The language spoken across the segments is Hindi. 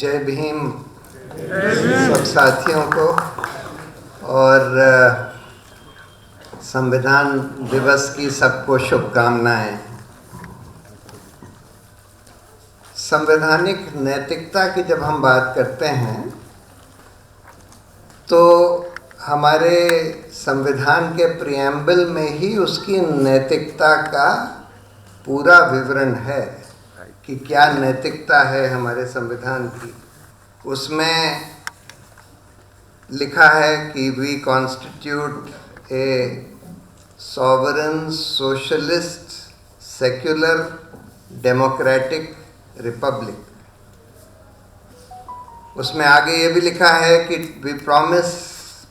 जय भीम सब साथियों को और संविधान दिवस की सबको शुभकामनाएं। संवैधानिक नैतिकता की जब हम बात करते हैं तो हमारे संविधान के प्रिएम्बल में ही उसकी नैतिकता का पूरा विवरण है कि क्या नैतिकता है हमारे संविधान की। उसमें लिखा है कि we constitute a sovereign socialist secular democratic republic. उसमें आगे ये भी लिखा है कि we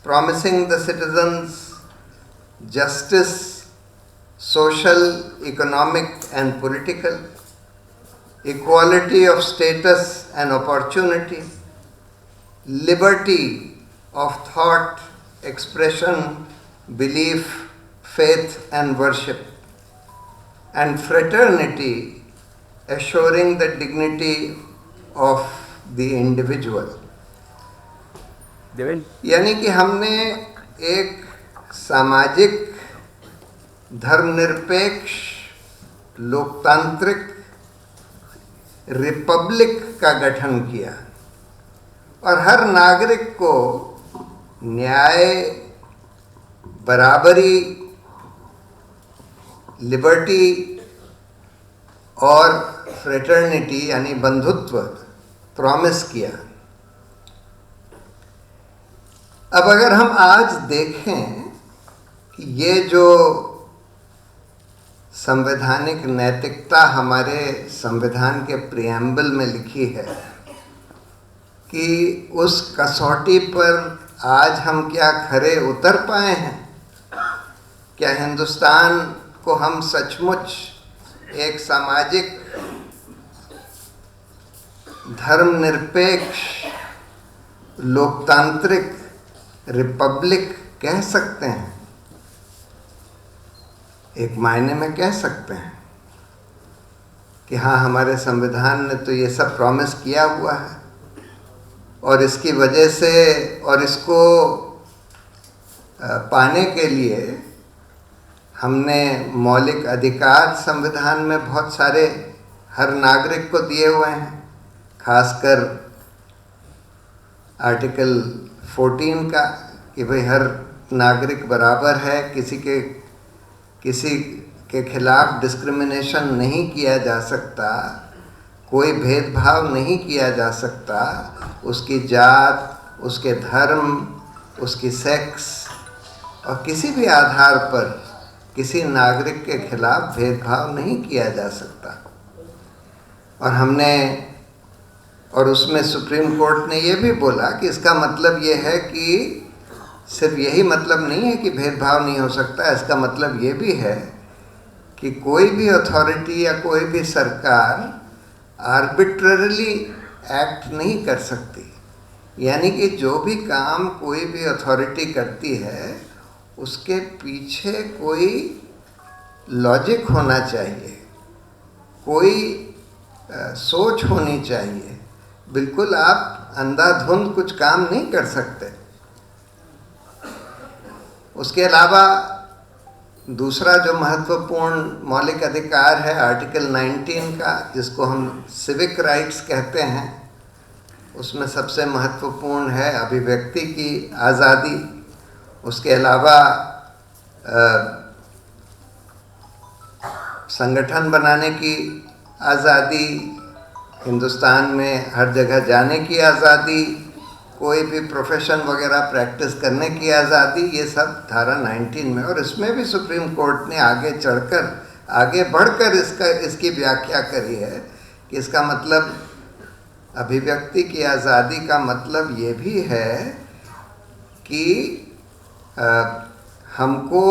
promising the citizens justice, social, economic and political, equality of status and opportunity, liberty of thought, expression, belief, faith and worship, and fraternity, assuring the dignity of the individual. यानी कि हमने एक सामाजिक धर्मनिरपेक्ष लोकतांत्रिक रिपब्लिक का गठन किया और हर नागरिक को न्याय, बराबरी, लिबर्टी और फ्रेटर्निटी यानी बंधुत्व प्रॉमिस किया। अब अगर हम आज देखें कि ये जो संवैधानिक नैतिकता हमारे संविधान के प्रिएम्बल में लिखी है कि उस कसौटी पर आज हम क्या खरे उतर पाए हैं, क्या हिंदुस्तान को हम सचमुच एक सामाजिक धर्मनिरपेक्ष लोकतांत्रिक रिपब्लिक कह सकते हैं? एक मायने में कह सकते हैं कि हाँ, हमारे संविधान ने तो ये सब प्रॉमिस किया हुआ है और इसकी वजह से और इसको पाने के लिए हमने मौलिक अधिकार संविधान में बहुत सारे हर नागरिक को दिए हुए हैं। खासकर आर्टिकल 14 का कि भाई हर नागरिक बराबर है, किसी के खिलाफ डिस्क्रिमिनेशन नहीं किया जा सकता, कोई भेदभाव नहीं किया जा सकता, उसकी जात, उसके धर्म, उसकी सेक्स और किसी भी आधार पर किसी नागरिक के खिलाफ भेदभाव नहीं किया जा सकता। और उसमें सुप्रीम कोर्ट ने ये भी बोला कि इसका मतलब ये है कि सिर्फ यही मतलब नहीं है कि भेदभाव नहीं हो सकता, इसका मतलब ये भी है कि कोई भी अथॉरिटी या कोई भी सरकार आर्बिट्ररीली एक्ट नहीं कर सकती। यानी कि जो भी काम कोई भी अथॉरिटी करती है उसके पीछे कोई लॉजिक होना चाहिए, कोई सोच होनी चाहिए। बिल्कुल आप अंधाधुंध कुछ काम नहीं कर सकते। उसके अलावा दूसरा जो महत्वपूर्ण मौलिक अधिकार है आर्टिकल 19 का, जिसको हम सिविक राइट्स कहते हैं, उसमें सबसे महत्वपूर्ण है अभिव्यक्ति की आज़ादी। उसके अलावा संगठन बनाने की आज़ादी, हिंदुस्तान में हर जगह जाने की आज़ादी, कोई भी प्रोफेशन वगैरह प्रैक्टिस करने की आज़ादी, ये सब धारा 19 में। और इसमें भी सुप्रीम कोर्ट ने आगे बढ़कर इसकी व्याख्या करी है कि इसका मतलब अभिव्यक्ति की आज़ादी का मतलब ये भी है कि हमको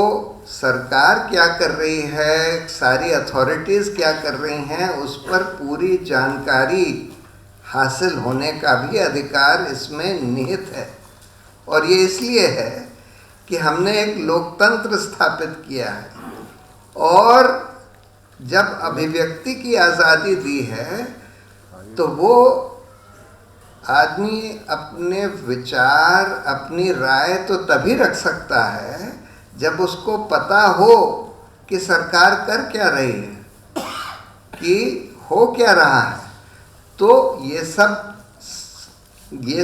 सरकार क्या कर रही है, सारी अथॉरिटीज़ क्या कर रही हैं, उस पर पूरी जानकारी हासिल होने का भी अधिकार इसमें निहित है। और ये इसलिए है कि हमने एक लोकतंत्र स्थापित किया है और जब अभिव्यक्ति की आज़ादी दी है तो वो आदमी अपने विचार, अपनी राय तो तभी रख सकता है जब उसको पता हो कि सरकार कर क्या रही है, कि हो क्या रहा है। तो ये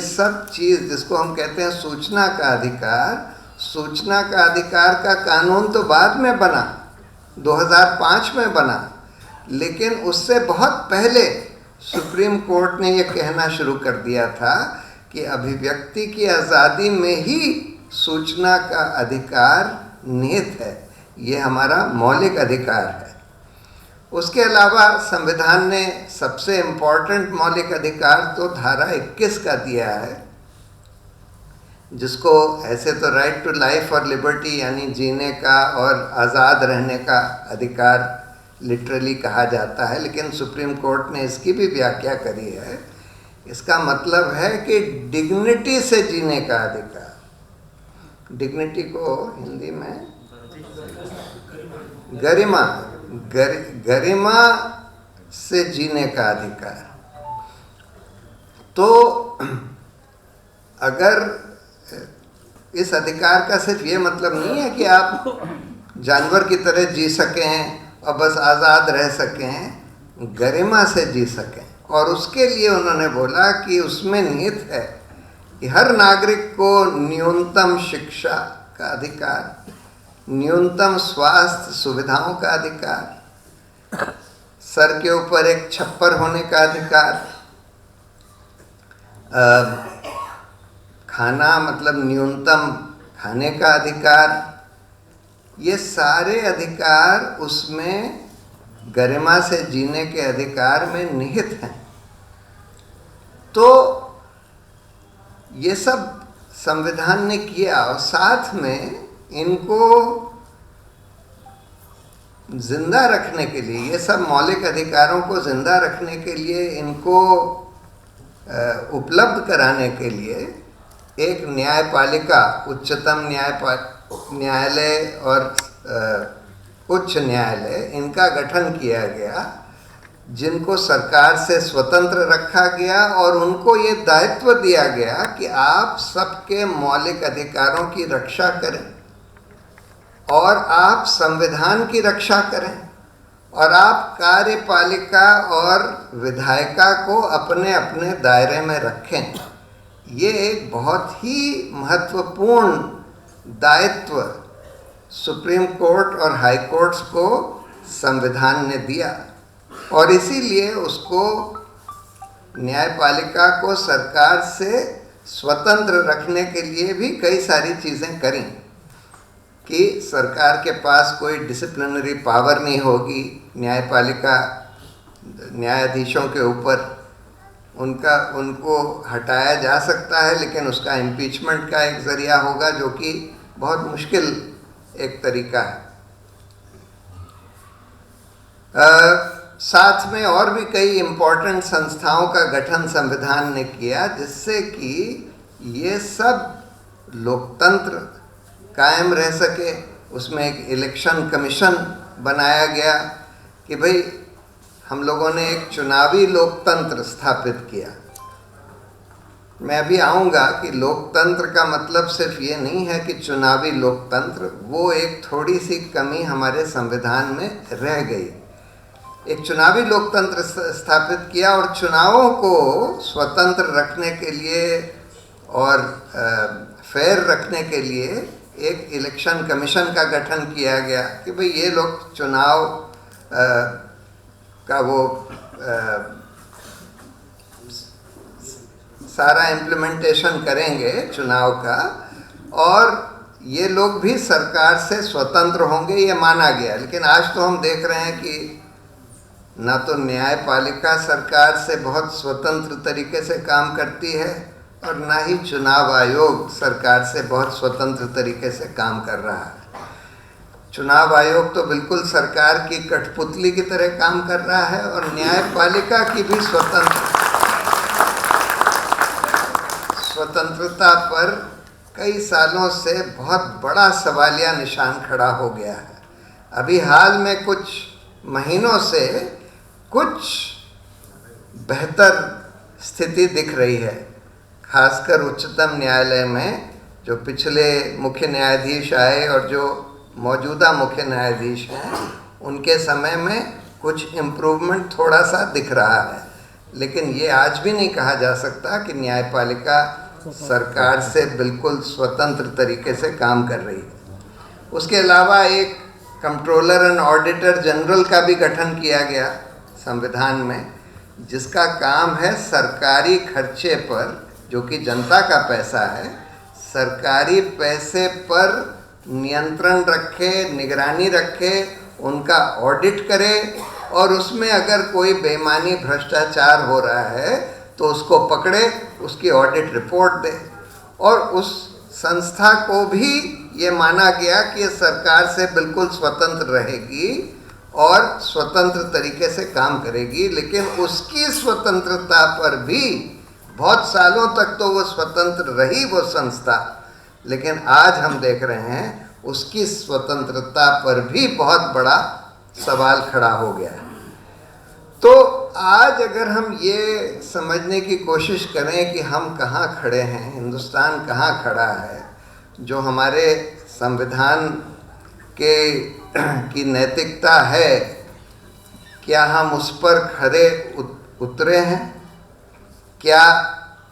सब चीज़ जिसको हम कहते हैं सूचना का अधिकार, सूचना का अधिकार का कानून तो बाद में बना, 2005 में बना, लेकिन उससे बहुत पहले सुप्रीम कोर्ट ने ये कहना शुरू कर दिया था कि अभिव्यक्ति की आज़ादी में ही सूचना का अधिकार निहित है, ये हमारा मौलिक अधिकार है। उसके अलावा संविधान ने सबसे इम्पोर्टेंट मौलिक अधिकार तो धारा 21 का दिया है, जिसको ऐसे तो राइट टू लाइफ और लिबर्टी यानी जीने का और आज़ाद रहने का अधिकार लिटरली कहा जाता है, लेकिन सुप्रीम कोर्ट ने इसकी भी व्याख्या करी है। इसका मतलब है कि डिग्निटी से जीने का अधिकार। डिग्निटी को हिंदी में गरिमा से जीने का अधिकार। तो अगर इस अधिकार का सिर्फ ये मतलब नहीं है कि आप जानवर की तरह जी सकें और बस आज़ाद रह सकें, गरिमा से जी सकें। और उसके लिए उन्होंने बोला कि उसमें निहित है कि हर नागरिक को न्यूनतम शिक्षा का अधिकार, न्यूनतम स्वास्थ्य सुविधाओं का अधिकार, सर के ऊपर एक छप्पर होने का अधिकार, खाना मतलब न्यूनतम खाने का अधिकार, ये सारे अधिकार उसमें गरिमा से जीने के अधिकार में निहित हैं। तो ये सब संविधान ने किया और साथ में इनको जिंदा रखने के लिए, ये सब मौलिक अधिकारों को जिंदा रखने के लिए, इनको उपलब्ध कराने के लिए एक न्यायपालिका, उच्चतम न्यायालय और उच्च न्यायालय, इनका गठन किया गया, जिनको सरकार से स्वतंत्र रखा गया और उनको ये दायित्व दिया गया कि आप सबके मौलिक अधिकारों की रक्षा करें और आप संविधान की रक्षा करें और आप कार्यपालिका और विधायिका को अपने अपने दायरे में रखें। ये एक बहुत ही महत्वपूर्ण दायित्व सुप्रीम कोर्ट और हाई कोर्ट्स को संविधान ने दिया और इसीलिए उसको न्यायपालिका को सरकार से स्वतंत्र रखने के लिए भी कई सारी चीज़ें करी कि सरकार के पास कोई डिसिप्लिनरी पावर नहीं होगी, न्यायपालिका न्यायाधीशों के ऊपर उनको हटाया जा सकता है, लेकिन उसका इम्पीचमेंट का एक ज़रिया होगा जो कि बहुत मुश्किल एक तरीका है। साथ में और भी कई इम्पोर्टेंट संस्थाओं का गठन संविधान ने किया, जिससे कि ये सब लोकतंत्र कायम रह सके। उसमें एक इलेक्शन कमीशन बनाया गया कि भाई हम लोगों ने एक चुनावी लोकतंत्र स्थापित किया। मैं अभी आऊँगा कि लोकतंत्र का मतलब सिर्फ ये नहीं है कि चुनावी लोकतंत्र, वो एक थोड़ी सी कमी हमारे संविधान में रह गई। एक चुनावी लोकतंत्र स्थापित किया और चुनावों को स्वतंत्र रखने के लिए और फेयर रखने के लिए एक इलेक्शन कमीशन का गठन किया गया कि भाई ये लोग चुनाव का वो सारा इम्प्लीमेंटेशन करेंगे चुनाव का, और ये लोग भी सरकार से स्वतंत्र होंगे, ये माना गया। लेकिन आज तो हम देख रहे हैं कि ना तो न्यायपालिका सरकार से बहुत स्वतंत्र तरीके से काम करती है और ना ही चुनाव आयोग सरकार से बहुत स्वतंत्र तरीके से काम कर रहा है। चुनाव आयोग तो बिल्कुल सरकार की कठपुतली की तरह काम कर रहा है और न्यायपालिका की भी स्वतंत्रता पर कई सालों से बहुत बड़ा सवालिया निशान खड़ा हो गया है। अभी हाल में कुछ महीनों से कुछ बेहतर स्थिति दिख रही है। खासकर उच्चतम न्यायालय में जो पिछले मुख्य न्यायाधीश आए और जो मौजूदा मुख्य न्यायाधीश हैं, उनके समय में कुछ इम्प्रूवमेंट थोड़ा सा दिख रहा है, लेकिन ये आज भी नहीं कहा जा सकता कि न्यायपालिका सरकार से बिल्कुल स्वतंत्र तरीके से काम कर रही है। उसके अलावा एक कंट्रोलर एंड ऑडिटर जनरल का भी गठन किया गया संविधान में, जिसका काम है सरकारी खर्चे पर, जो कि जनता का पैसा है, सरकारी पैसे पर नियंत्रण रखे, निगरानी रखे, उनका ऑडिट करे, और उसमें अगर कोई बेईमानी भ्रष्टाचार हो रहा है तो उसको पकड़े, उसकी ऑडिट रिपोर्ट दे। और उस संस्था को भी ये माना गया कि ये सरकार से बिल्कुल स्वतंत्र रहेगी और स्वतंत्र तरीके से काम करेगी, लेकिन उसकी स्वतंत्रता पर भी बहुत सालों तक तो वो स्वतंत्र रही वो संस्था, लेकिन आज हम देख रहे हैं उसकी स्वतंत्रता पर भी बहुत बड़ा सवाल खड़ा हो गया है। तो आज अगर हम ये समझने की कोशिश करें कि हम कहाँ खड़े हैं, हिंदुस्तान कहाँ खड़ा है, जो हमारे संविधान की नैतिकता है, क्या हम उस पर खरे उतरे हैं? क्या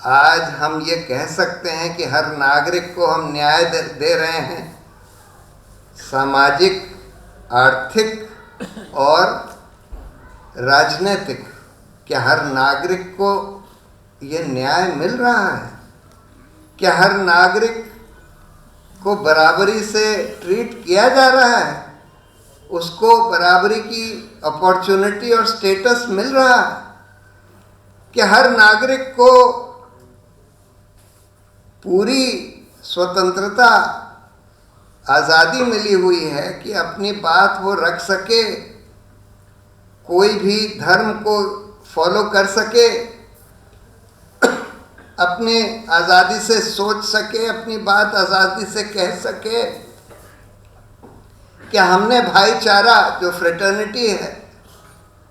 आज हम ये कह सकते हैं कि हर नागरिक को हम न्याय दे रहे हैं? सामाजिक, आर्थिक और राजनीतिक, क्या हर नागरिक को ये न्याय मिल रहा है? क्या हर नागरिक को बराबरी से ट्रीट किया जा रहा है? उसको बराबरी की अपॉर्चुनिटी और स्टेटस मिल रहा है? क्या हर नागरिक को पूरी स्वतंत्रता, आज़ादी मिली हुई है कि अपनी बात वो रख सके, कोई भी धर्म को फॉलो कर सके, अपनी आज़ादी से सोच सके, अपनी बात आज़ादी से कह सके? क्या हमने भाईचारा, जो फ्रेटर्निटी है,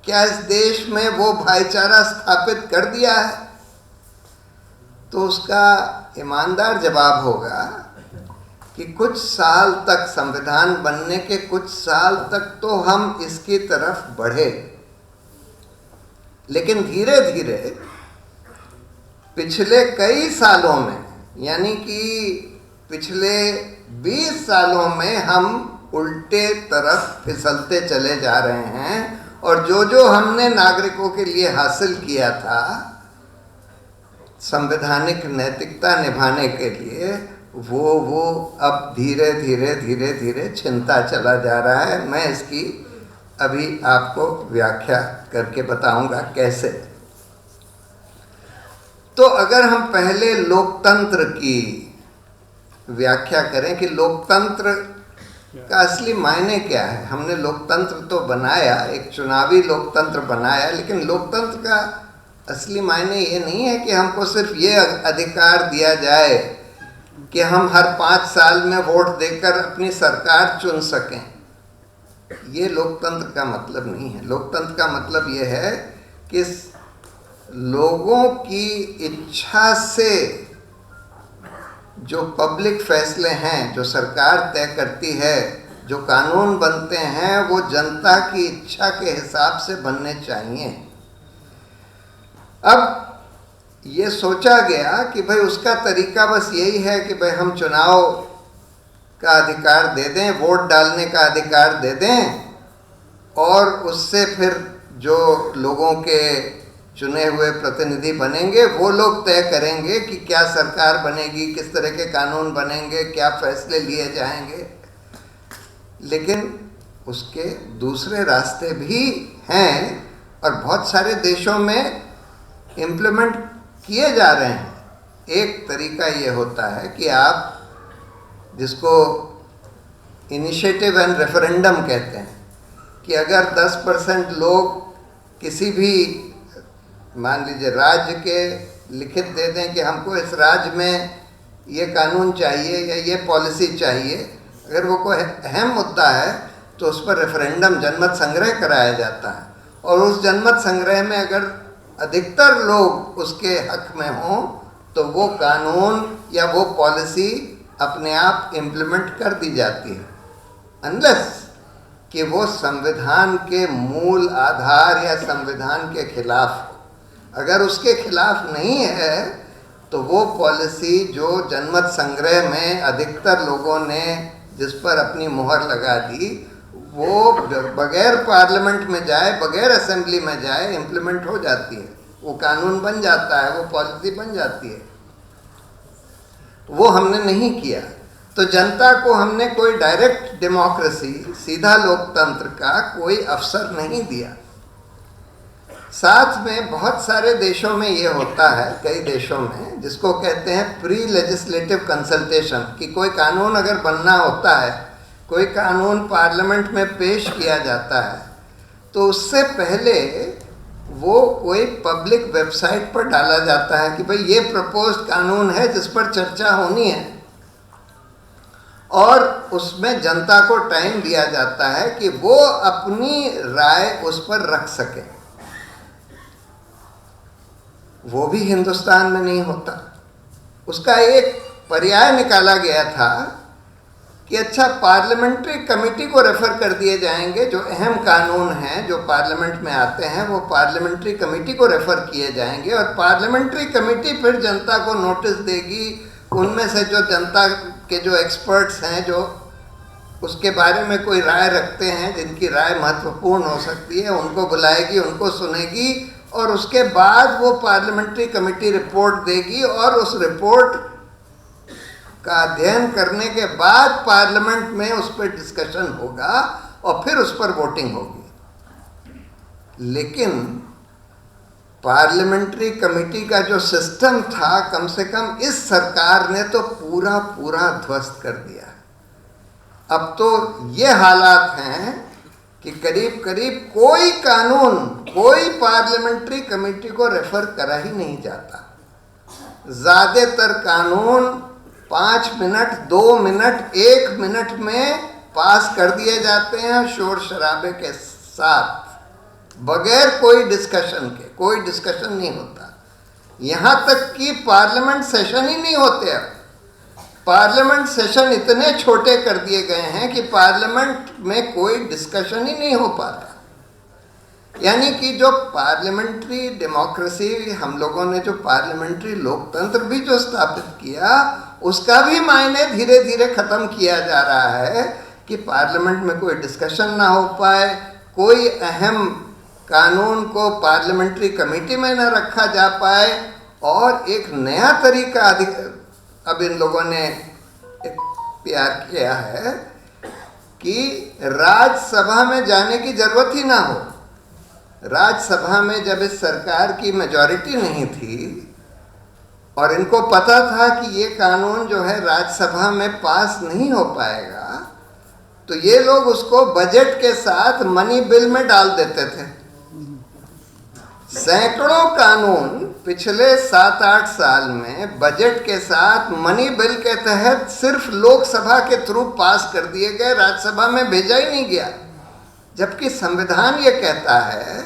क्या इस देश में वो भाईचारा स्थापित कर दिया है? तो उसका ईमानदार जवाब होगा कि कुछ साल तक, संविधान बनने के कुछ साल तक तो हम इसकी तरफ बढ़े, लेकिन धीरे धीरे पिछले कई सालों में, यानी कि पिछले 20 सालों में हम उल्टे तरफ फिसलते चले जा रहे हैं, और जो जो हमने नागरिकों के लिए हासिल किया था संवैधानिक नैतिकता निभाने के लिए, वो अब धीरे धीरे धीरे धीरे छिनता चला जा रहा है। मैं इसकी अभी आपको व्याख्या करके बताऊंगा कैसे। तो अगर हम पहले लोकतंत्र की व्याख्या करें कि लोकतंत्र का असली मायने क्या है। हमने लोकतंत्र तो बनाया, एक चुनावी लोकतंत्र बनाया, लेकिन लोकतंत्र का असली मायने ये नहीं है कि हमको सिर्फ ये अधिकार दिया जाए कि हम हर 5 साल में वोट देकर अपनी सरकार चुन सकें। ये लोकतंत्र का मतलब नहीं है। लोकतंत्र का मतलब ये है कि लोगों की इच्छा से जो पब्लिक फैसले हैं, जो सरकार तय करती है, जो कानून बनते हैं, वो जनता की इच्छा के हिसाब से बनने चाहिए। अब ये सोचा गया कि भाई उसका तरीका बस यही है कि भाई हम चुनाव का अधिकार दे दें, वोट डालने का अधिकार दे दें, और उससे फिर जो लोगों के चुने हुए प्रतिनिधि बनेंगे वो लोग तय करेंगे कि क्या सरकार बनेगी, किस तरह के कानून बनेंगे, क्या फैसले लिए जाएंगे। लेकिन उसके दूसरे रास्ते भी हैं और बहुत सारे देशों में इम्प्लीमेंट किए जा रहे हैं। एक तरीका ये होता है कि आप, जिसको इनिशिएटिव एंड रेफरेंडम कहते हैं, कि अगर 10% लोग किसी भी, मान लीजिए राज्य के, लिखित दे दें कि हमको इस राज्य में ये कानून चाहिए या ये पॉलिसी चाहिए, अगर वो कोई अहम मुद्दा है तो उस पर रेफरेंडम, जनमत संग्रह कराया जाता है, और उस जनमत संग्रह में अगर अधिकतर लोग उसके हक में हों तो वो कानून या वो पॉलिसी अपने आप इम्प्लीमेंट कर दी जाती है, अनलेस कि वो संविधान के मूल आधार या संविधान के खिलाफ हो। अगर उसके खिलाफ नहीं है तो वो पॉलिसी जो जनमत संग्रह में अधिकतर लोगों ने जिस पर अपनी मुहर लगा दी, वो बगैर पार्लियामेंट में जाए, बगैर असेंबली में जाए इम्प्लीमेंट हो जाती है, वो कानून बन जाता है, वो पॉलिसी बन जाती है। वो हमने नहीं किया। तो जनता को हमने कोई डायरेक्ट डेमोक्रेसी, सीधा लोकतंत्र का कोई अवसर नहीं दिया। साथ में बहुत सारे देशों में ये होता है, कई देशों में, जिसको कहते हैं प्री लेजिस्लेटिव कंसल्टेशन, कि कोई कानून अगर बनना होता है, कोई कानून पार्लियामेंट में पेश किया जाता है, तो उससे पहले वो कोई पब्लिक वेबसाइट पर डाला जाता है कि भाई ये प्रपोज्ड कानून है जिस पर चर्चा होनी है, और उसमें जनता को टाइम दिया जाता है कि वो अपनी राय उस पर रख सके। वो भी हिंदुस्तान में नहीं होता। उसका एक पर्याय निकाला गया था कि अच्छा, पार्लियामेंट्री कमेटी को रेफर कर दिए जाएंगे, जो अहम कानून हैं जो पार्लियामेंट में आते हैं वो पार्लियामेंट्री कमेटी को रेफर किए जाएंगे, और पार्लियामेंट्री कमेटी फिर जनता को नोटिस देगी। उनमें से जो जनता के जो एक्सपर्ट्स हैं, जो उसके बारे में कोई राय रखते हैं, जिनकी राय महत्वपूर्ण हो सकती है, उनको बुलाएगी, उनको सुनेगी, और उसके बाद वो पार्लियामेंट्री कमेटी रिपोर्ट देगी, और उस रिपोर्ट का अध्ययन करने के बाद पार्लियामेंट में उस पर डिस्कशन होगा और फिर उस पर वोटिंग होगी। लेकिन पार्लियामेंट्री कमेटी का जो सिस्टम था, कम से कम इस सरकार ने तो पूरा ध्वस्त कर दिया। अब तो ये हालात हैं कि करीब करीब कोई कानून कोई पार्लियामेंट्री कमेटी को रेफर करा ही नहीं जाता। ज़्यादातर कानून 5 मिनट, 2 मिनट, 1 मिनट में पास कर दिए जाते हैं, शोर शराबे के साथ, बगैर कोई डिस्कशन के। कोई डिस्कशन नहीं होता। यहाँ तक कि पार्लियामेंट सेशन ही नहीं होते। अब पार्लियामेंट सेशन इतने छोटे कर दिए गए हैं कि पार्लियामेंट में कोई डिस्कशन ही नहीं हो पाता। यानी कि जो पार्लियामेंट्री डेमोक्रेसी, हम लोगों ने जो पार्लियामेंट्री लोकतंत्र भी जो स्थापित किया, उसका भी मायने धीरे धीरे खत्म किया जा रहा है कि पार्लियामेंट में कोई डिस्कशन ना हो पाए, कोई अहम कानून को पार्लियामेंट्री कमेटी में न रखा जा पाए। और एक नया तरीका अब इन लोगों ने प्यार किया है कि राज्यसभा में जाने की जरूरत ही ना हो। राज्यसभा में जब इस सरकार की मेजॉरिटी नहीं थी और इनको पता था कि ये कानून जो है राज्यसभा में पास नहीं हो पाएगा, तो ये लोग उसको बजट के साथ मनी बिल में डाल देते थे। सैकड़ों कानून पिछले 7-8 साल में बजट के साथ मनी बिल के तहत सिर्फ लोकसभा के थ्रू पास कर दिए गए, राज्यसभा में भेजा ही नहीं गया। जबकि संविधान ये कहता है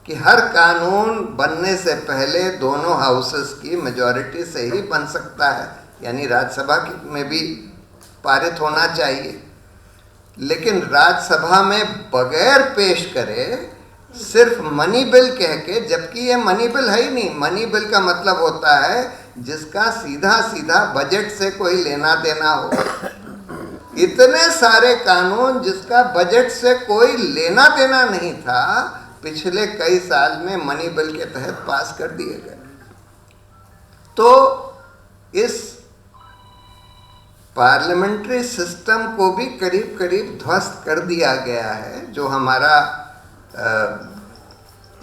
कि हर कानून बनने से पहले दोनों हाउसेस की मेजॉरिटी से ही बन सकता है, यानी राज्यसभा में भी पारित होना चाहिए। लेकिन राज्यसभा में बगैर पेश करे सिर्फ मनी बिल कह के, जबकि ये मनी बिल है ही नहीं। मनी बिल का मतलब होता है जिसका सीधा सीधा बजट से कोई लेना देना हो। इतने सारे कानून जिसका बजट से कोई लेना देना नहीं था, पिछले कई साल में मनी बिल के तहत पास कर दिए गए। तो इस पार्लियामेंट्री सिस्टम को भी करीब करीब ध्वस्त कर दिया गया है। जो हमारा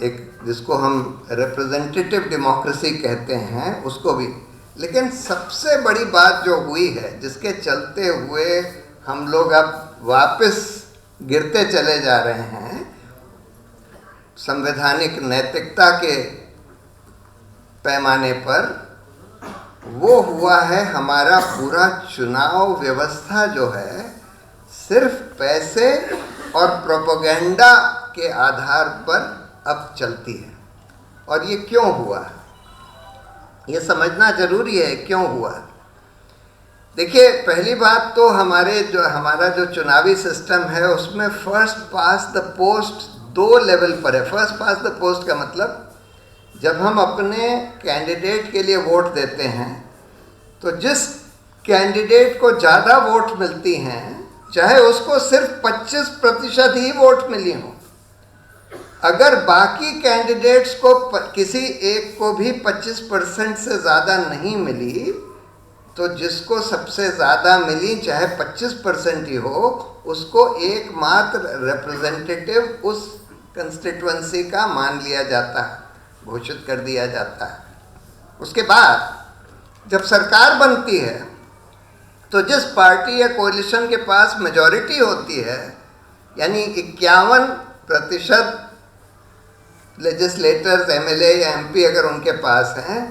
एक, जिसको हम रिप्रेजेंटेटिव डेमोक्रेसी कहते हैं, उसको भी। लेकिन सबसे बड़ी बात जो हुई है, जिसके चलते हुए हम लोग अब वापस गिरते चले जा रहे हैं संवैधानिक नैतिकता के पैमाने पर, वो हुआ है हमारा पूरा चुनाव व्यवस्था जो है सिर्फ पैसे और प्रोपेगेंडा के आधार पर अब चलती है। और ये क्यों हुआ, ये समझना जरूरी है क्यों हुआ। देखिए, पहली बात तो हमारा जो चुनावी सिस्टम है उसमें first pass the post 2 level पर है। फर्स्ट पास द पोस्ट का मतलब जब हम अपने कैंडिडेट के लिए वोट देते हैं तो जिस कैंडिडेट को ज़्यादा वोट मिलती हैं, चाहे उसको सिर्फ 25% ही वोट मिली हो, अगर बाकी कैंडिडेट्स को किसी एक को भी 25% से ज़्यादा नहीं मिली, तो जिसको सबसे ज़्यादा मिली चाहे 25% ही हो, उसको एकमात्र रिप्रेजेंटेटिव उस कंस्टिट्यूएंसी का मान लिया जाता है, घोषित कर दिया जाता है। उसके बाद जब सरकार बनती है तो जिस पार्टी या कोalition के पास मेजॉरिटी होती है, यानी 51% लेजिस्लेटर्स, एमएलए या एमपी अगर उनके पास हैं,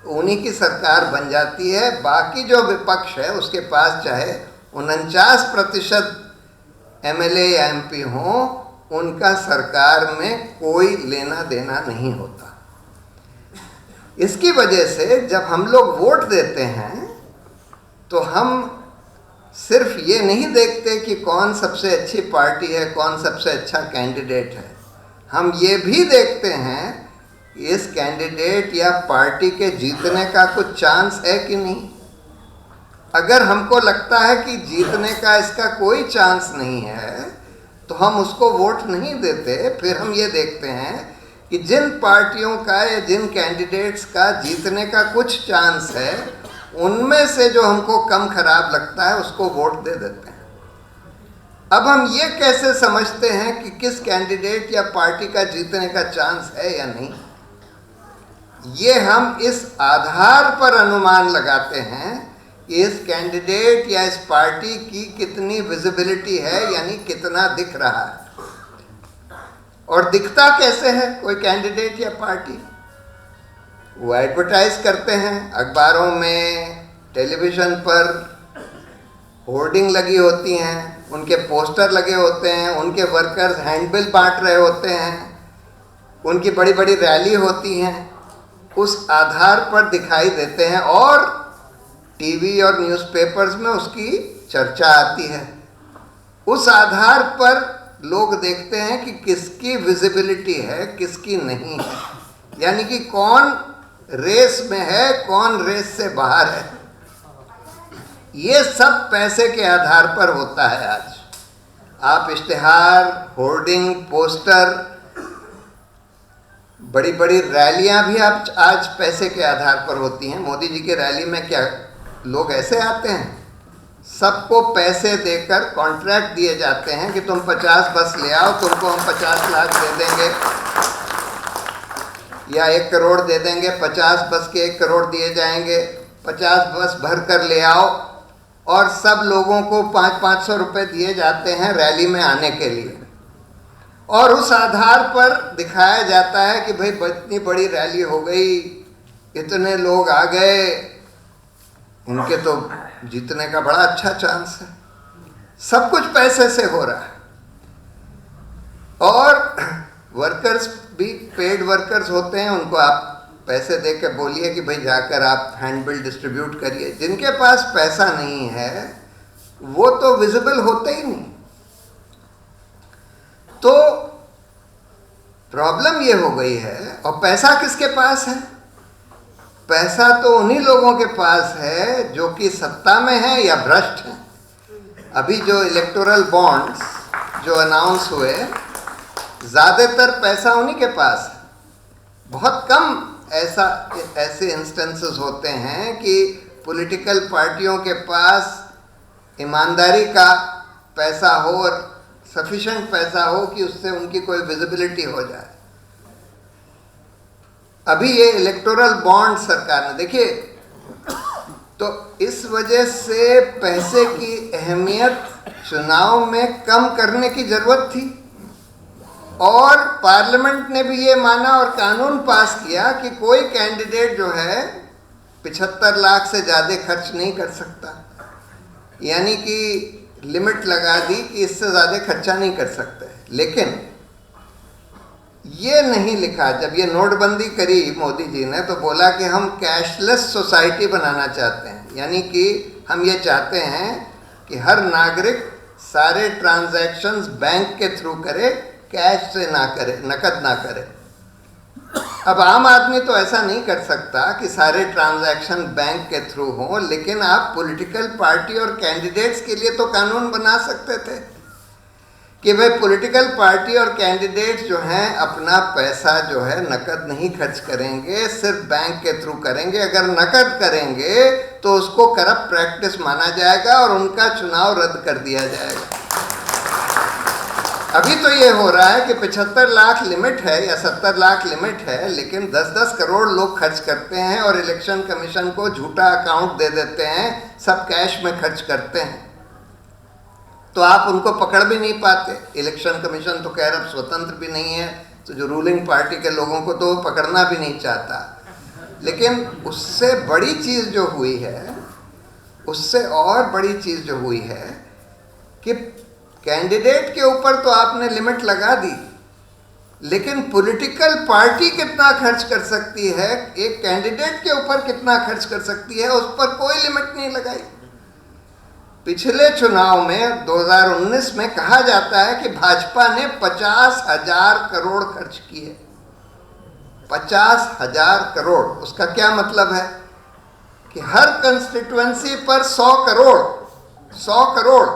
उन्हीं की सरकार बन जाती है। बाकी जो विपक्ष है उसके पास चाहे 49% एमएलए या एमपी हों, उनका सरकार में कोई लेना देना नहीं होता। इसकी वजह से जब हम लोग वोट देते हैं तो हम सिर्फ ये नहीं देखते कि कौन सबसे अच्छी पार्टी है, कौन सबसे अच्छा कैंडिडेट है, हम ये भी देखते हैं कि इस कैंडिडेट या पार्टी के जीतने का कुछ चांस है कि नहीं। अगर हमको लगता है कि जीतने का इसका कोई चांस नहीं है तो हम उसको वोट नहीं देते। फिर हम ये देखते हैं कि जिन पार्टियों का या जिन कैंडिडेट्स का जीतने का कुछ चांस है, उनमें से जो हमको कम खराब लगता है उसको वोट दे देते हैं। अब हम ये कैसे समझते हैं कि किस कैंडिडेट या पार्टी का जीतने का चांस है या नहीं? ये हम इस आधार पर अनुमान लगाते हैं कि इस कैंडिडेट या इस पार्टी की कितनी विजिबिलिटी है, यानी कितना दिख रहा है। और दिखता कैसे है कोई कैंडिडेट या पार्टी? वो एडवर्टाइज करते हैं अखबारों में, टेलीविज़न पर होर्डिंग लगी होती हैं, उनके पोस्टर लगे होते हैं, उनके वर्कर्स हैंडबिल बांट रहे होते हैं, उनकी बड़ी बड़ी रैली होती हैं, उस आधार पर दिखाई देते हैं और टीवी और न्यूज़पेपर्स में उसकी चर्चा आती है। उस आधार पर लोग देखते हैं कि किसकी विजिबिलिटी है, किसकी नहीं है, यानी कि कौन रेस में है, कौन रेस से बाहर है। ये सब पैसे के आधार पर होता है। आज आप इश्तिहार, होर्डिंग, पोस्टर, बड़ी बड़ी रैलियां भी आप आज पैसे के आधार पर होती हैं। मोदी जी की रैली में क्या लोग ऐसे आते हैं? सबको पैसे देकर कॉन्ट्रैक्ट दिए जाते हैं कि तुम 50 बस ले आओ, तुमको हम 50 लाख दे देंगे या 1 करोड़ दे देंगे। 50 बस के 1 करोड़ दिए जाएंगे, 50 बस भर कर ले आओ, और सब लोगों को 500-500 रुपये दिए जाते हैं रैली में आने के लिए। और उस आधार पर दिखाया जाता है कि भाई इतनी बड़ी रैली हो गई, इतने लोग आ गए, उनके तो जीतने का बड़ा अच्छा चांस है। सब कुछ पैसे से हो रहा है। और वर्कर्स भी पेड वर्कर्स होते हैं, उनको आप पैसे दे के बोलिए कि भाई जाकर आप हैंडबिल डिस्ट्रीब्यूट करिए। जिनके पास पैसा नहीं है वो तो विजिबल होते ही नहीं। तो प्रॉब्लम ये हो गई है। और पैसा किसके पास है? पैसा तो उन्हीं लोगों के पास है जो कि सत्ता में है या भ्रष्ट हैं। अभी जो इलेक्टोरल बॉन्ड्स जो अनाउंस हुए, ज़्यादातर पैसा उन्हीं के पास है। बहुत कम ऐसे इंस्टेंसेस होते हैं कि पॉलिटिकल पार्टियों के पास ईमानदारी का पैसा हो और सफिशिएंट पैसा हो कि उससे उनकी कोई विजिबिलिटी हो जाए। अभी ये इलेक्टोरल बॉन्ड सरकार ने, देखिए, तो इस वजह से पैसे की अहमियत चुनाव में कम करने की ज़रूरत थी। और पार्लियामेंट ने भी ये माना और कानून पास किया कि कोई कैंडिडेट जो है 75 लाख से ज़्यादा खर्च नहीं कर सकता, यानी कि लिमिट लगा दी कि इससे ज़्यादा खर्चा नहीं कर सकते। लेकिन ये नहीं लिखा। जब ये नोटबंदी करी मोदी जी ने तो बोला कि हम कैशलेस सोसाइटी बनाना चाहते हैं, यानी कि हम ये चाहते हैं कि हर नागरिक सारे ट्रांजैक्शंस बैंक के थ्रू करे, कैश से ना करे, नकद ना करे। अब आम आदमी तो ऐसा नहीं कर सकता कि सारे ट्रांजैक्शन बैंक के थ्रू हों, लेकिन आप पॉलिटिकल पार्टी और कैंडिडेट्स के लिए तो कानून बना सकते थे कि भाई पॉलिटिकल पार्टी और कैंडिडेट्स जो हैं अपना पैसा जो है नकद नहीं खर्च करेंगे, सिर्फ बैंक के थ्रू करेंगे। अगर नकद करेंगे तो उसको करप्ट प्रैक्टिस माना जाएगा और उनका चुनाव रद्द कर दिया जाएगा। अभी तो ये हो रहा है कि 75 लाख लिमिट है या 70 लाख लिमिट है, लेकिन 10-10 करोड़ लोग खर्च करते हैं और इलेक्शन कमीशन को झूठा अकाउंट दे देते हैं, सब कैश में खर्च करते हैं, तो आप उनको पकड़ भी नहीं पाते। इलेक्शन कमीशन तो खैर अब स्वतंत्र भी नहीं है, तो जो रूलिंग पार्टी के लोगों को तो पकड़ना भी नहीं चाहता। लेकिन उससे बड़ी चीज़ जो हुई है, उससे और बड़ी चीज़ जो हुई है कि कैंडिडेट के ऊपर तो आपने लिमिट लगा दी, लेकिन पॉलिटिकल पार्टी कितना खर्च कर सकती है, एक कैंडिडेट के ऊपर कितना खर्च कर सकती है, उस पर कोई लिमिट नहीं लगाई। पिछले चुनाव में 2019 में कहा जाता है कि भाजपा ने 50,000 करोड़ खर्च किए। 50,000 करोड़, उसका क्या मतलब है कि हर कंस्टिट्यूएंसी पर 100 करोड़, 100 करोड़।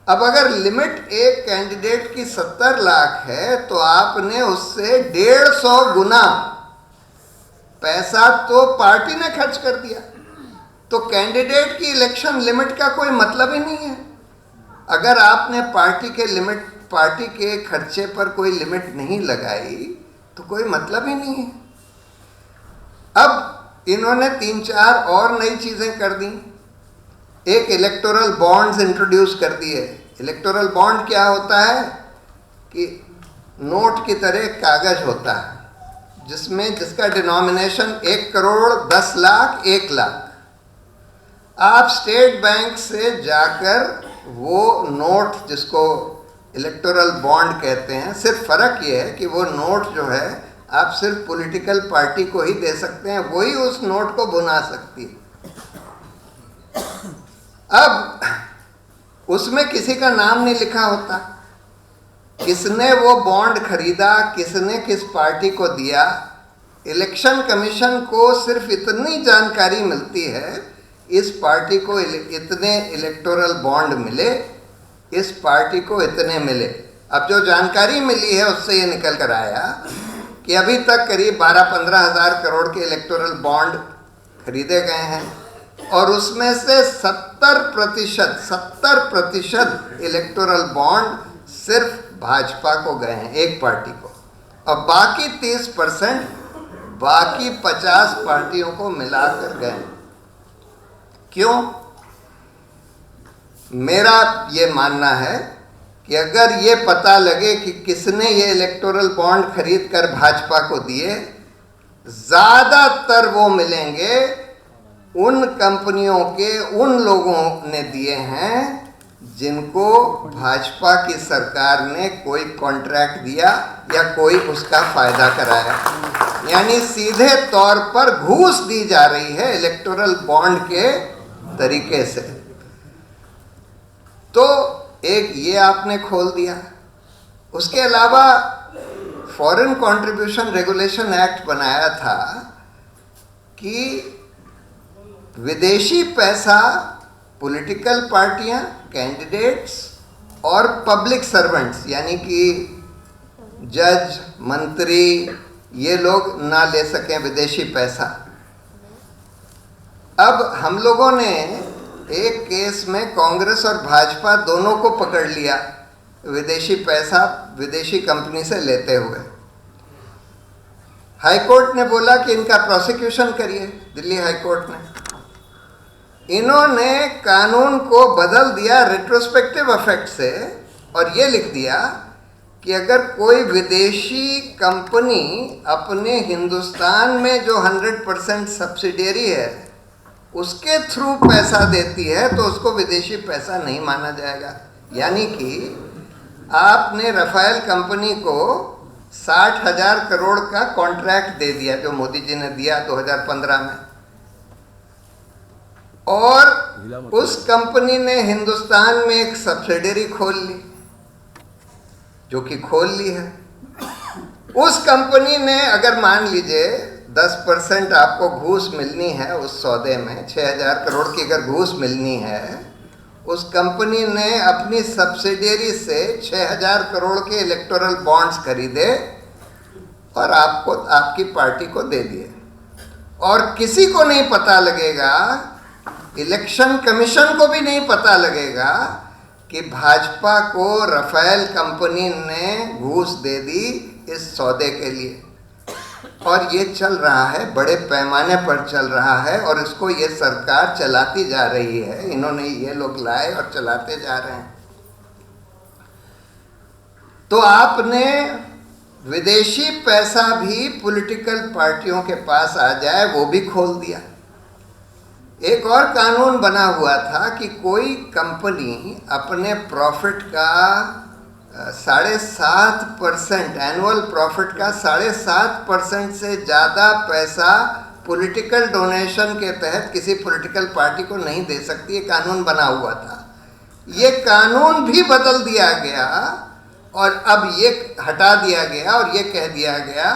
अब अगर लिमिट एक कैंडिडेट की 70 लाख है तो आपने उससे 150 गुना पैसा तो पार्टी ने खर्च कर दिया। तो कैंडिडेट की इलेक्शन लिमिट का कोई मतलब ही नहीं है। अगर आपने पार्टी के खर्चे पर कोई लिमिट नहीं लगाई तो कोई मतलब ही नहीं है। अब इन्होंने 3-4 और नई चीज़ें कर दी। एक इलेक्टोरल बॉन्ड्स इंट्रोड्यूस कर दिए। इलेक्टोरल बॉन्ड क्या होता है कि नोट की तरह कागज होता है जिसका डिनोमिनेशन 1 करोड़, 10 लाख, 1 लाख। आप स्टेट बैंक से जाकर वो नोट जिसको इलेक्टोरल बॉन्ड कहते हैं, सिर्फ फ़र्क ये है कि वो नोट जो है आप सिर्फ पॉलिटिकल पार्टी को ही दे सकते हैं, वही उस नोट को बुना सकती है। अब उसमें किसी का नाम नहीं लिखा होता, किसने वो बॉन्ड खरीदा, किसने किस पार्टी को दिया। इलेक्शन कमीशन को सिर्फ इतनी जानकारी मिलती है, इस पार्टी को इतने इलेक्टोरल बॉन्ड मिले, इस पार्टी को इतने मिले। अब जो जानकारी मिली है उससे ये निकल कर आया कि अभी तक करीब 12-15 हज़ार करोड़ के इलेक्टोरल बॉन्ड खरीदे गए हैं और उसमें से 70% इलेक्टोरल बॉन्ड सिर्फ भाजपा को गए हैं, एक पार्टी को, और बाकी 30% बाकी 50 पार्टियों को मिलाकर गए। क्यों? मेरा ये मानना है कि अगर ये पता लगे कि किसने ये इलेक्टोरल बॉन्ड खरीद कर भाजपा को दिए, ज़्यादातर वो मिलेंगे उन कंपनियों के उन लोगों ने दिए हैं जिनको भाजपा की सरकार ने कोई कॉन्ट्रैक्ट दिया या कोई उसका फ़ायदा कराया। यानी सीधे तौर पर घूस दी जा रही है इलेक्टोरल बॉन्ड के तरीके से। तो एक ये आपने खोल दिया। उसके अलावा फॉरेन कंट्रीब्यूशन रेगुलेशन एक्ट बनाया था कि विदेशी पैसा पॉलिटिकल पार्टियां, कैंडिडेट्स और पब्लिक सर्वेंट्स यानी कि जज, मंत्री, ये लोग ना ले सकें विदेशी पैसा। अब हम लोगों ने एक केस में कांग्रेस और भाजपा दोनों को पकड़ लिया विदेशी पैसा विदेशी कंपनी से लेते हुए। हाई कोर्ट ने बोला कि इनका प्रोसिक्यूशन करिए, दिल्ली हाई कोर्ट ने। इन्होंने कानून को बदल दिया रेट्रोस्पेक्टिव इफेक्ट से और ये लिख दिया कि अगर कोई विदेशी कंपनी अपने हिंदुस्तान में जो 100% सब्सिडियरी है उसके थ्रू पैसा देती है तो उसको विदेशी पैसा नहीं माना जाएगा। यानी कि आपने राफेल कंपनी को 60,000 करोड़ का कॉन्ट्रैक्ट दे दिया जो मोदी जी ने दिया 2015 में, और उस कंपनी ने हिंदुस्तान में एक सब्सिडरी खोल ली, जो कि खोल ली है। उस कंपनी ने अगर मान लीजिए 10% आपको घूस मिलनी है उस सौदे में, 6,000 करोड़ की अगर घूस मिलनी है, उस कंपनी ने अपनी सब्सिडियरी से 6,000 करोड़ के इलेक्टोरल बॉन्ड्स खरीदे और आपको, आपकी पार्टी को दे दिए, और किसी को नहीं पता लगेगा, इलेक्शन कमीशन को भी नहीं पता लगेगा कि भाजपा को राफेल कंपनी ने घूस दे दी इस सौदे के लिए। और ये चल रहा है, बड़े पैमाने पर चल रहा है, और इसको ये सरकार चलाती जा रही है। इन्होंने, ये लोग लाए और चलाते जा रहे हैं। तो आपने विदेशी पैसा भी पॉलिटिकल पार्टियों के पास आ जाए वो भी खोल दिया। एक और कानून बना हुआ था कि कोई कंपनी अपने प्रॉफिट का 7.5% एनुअल प्रॉफिट का 7.5% से ज़्यादा पैसा पॉलिटिकल डोनेशन के तहत किसी पॉलिटिकल पार्टी को नहीं दे सकती। ये कानून बना हुआ था, ये कानून भी बदल दिया गया और अब ये हटा दिया गया और ये कह दिया गया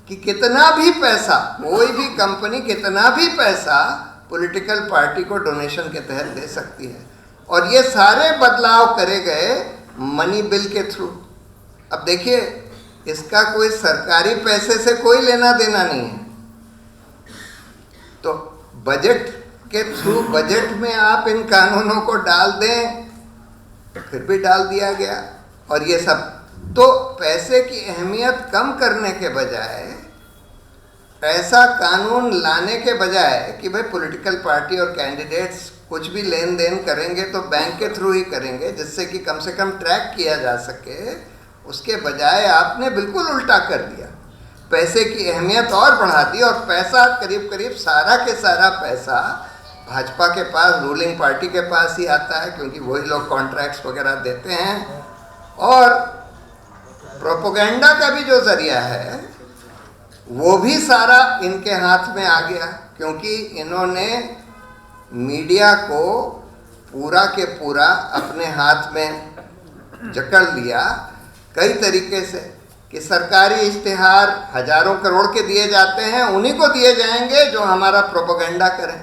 कि कितना भी पैसा, कोई भी कंपनी कितना भी पैसा पॉलिटिकल पार्टी को डोनेशन के तहत दे सकती है। और ये सारे बदलाव करे गए मनी बिल के थ्रू। अब देखिए, इसका कोई सरकारी पैसे से कोई लेना देना नहीं है, तो बजट के थ्रू, बजट में आप इन कानूनों को डाल दें, फिर भी डाल दिया गया। और ये सब तो पैसे की अहमियत कम करने के बजाय, ऐसा कानून लाने के बजाय कि भाई पॉलिटिकल पार्टी और कैंडिडेट्स कुछ भी लेन देन करेंगे तो बैंक के थ्रू ही करेंगे, जिससे कि कम से कम ट्रैक किया जा सके, उसके बजाय आपने बिल्कुल उल्टा कर दिया। पैसे की अहमियत और बढ़ा दी, और पैसा करीब करीब सारा के सारा पैसा भाजपा के पास, रूलिंग पार्टी के पास ही आता है, क्योंकि वही लोग कॉन्ट्रैक्ट्स वगैरह देते हैं। और प्रोपोगेंडा का भी जो जरिया है वो भी सारा इनके हाथ में आ गया, क्योंकि इन्होंने मीडिया को पूरा के पूरा अपने हाथ में जकड़ लिया कई तरीके से, कि सरकारी इश्तिहार हजारों करोड़ के दिए जाते हैं, उन्हीं को दिए जाएंगे जो हमारा प्रोपोगेंडा करें।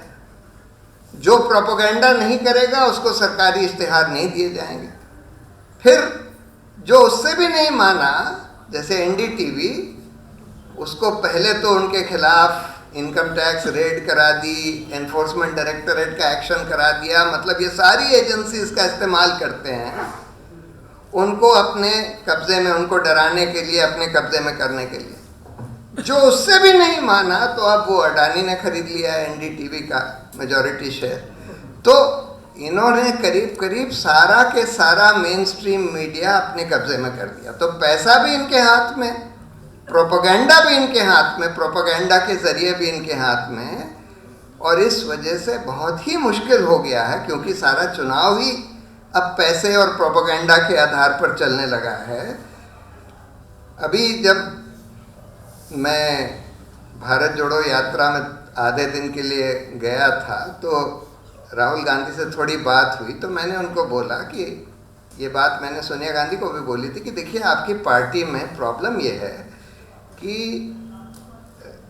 जो प्रोपोगेंडा नहीं करेगा उसको सरकारी इश्तिहार नहीं दिए जाएंगे। फिर जो उससे भी नहीं माना, जैसे एनडीटीवी, उसको पहले तो उनके खिलाफ इनकम टैक्स रेड करा दी, एनफोर्समेंट डायरेक्टरेट का एक्शन करा दिया। मतलब ये सारी एजेंसी इसका इस्तेमाल करते हैं उनको अपने कब्जे में, उनको डराने के लिए, अपने कब्जे में करने के लिए। जो उससे भी नहीं माना, तो अब वो अडानी ने खरीद लिया है एनडीटीवी का मेजॉरिटी शेयर। तो इन्होंने करीब करीब सारा के सारा मेन स्ट्रीम मीडिया अपने कब्जे में कर दिया। तो पैसा भी इनके हाथ में, प्रोपेगेंडा भी इनके हाथ में, प्रोपेगेंडा के ज़रिए भी इनके हाथ में। और इस वजह से बहुत ही मुश्किल हो गया है, क्योंकि सारा चुनाव ही अब पैसे और प्रोपेगेंडा के आधार पर चलने लगा है। अभी जब मैं भारत जोड़ो यात्रा में आधे दिन के लिए गया था, तो राहुल गांधी से थोड़ी बात हुई, तो मैंने उनको बोला कि ये बात मैंने सोनिया गांधी को भी बोली थी कि देखिए, आपकी पार्टी में प्रॉब्लम ये है कि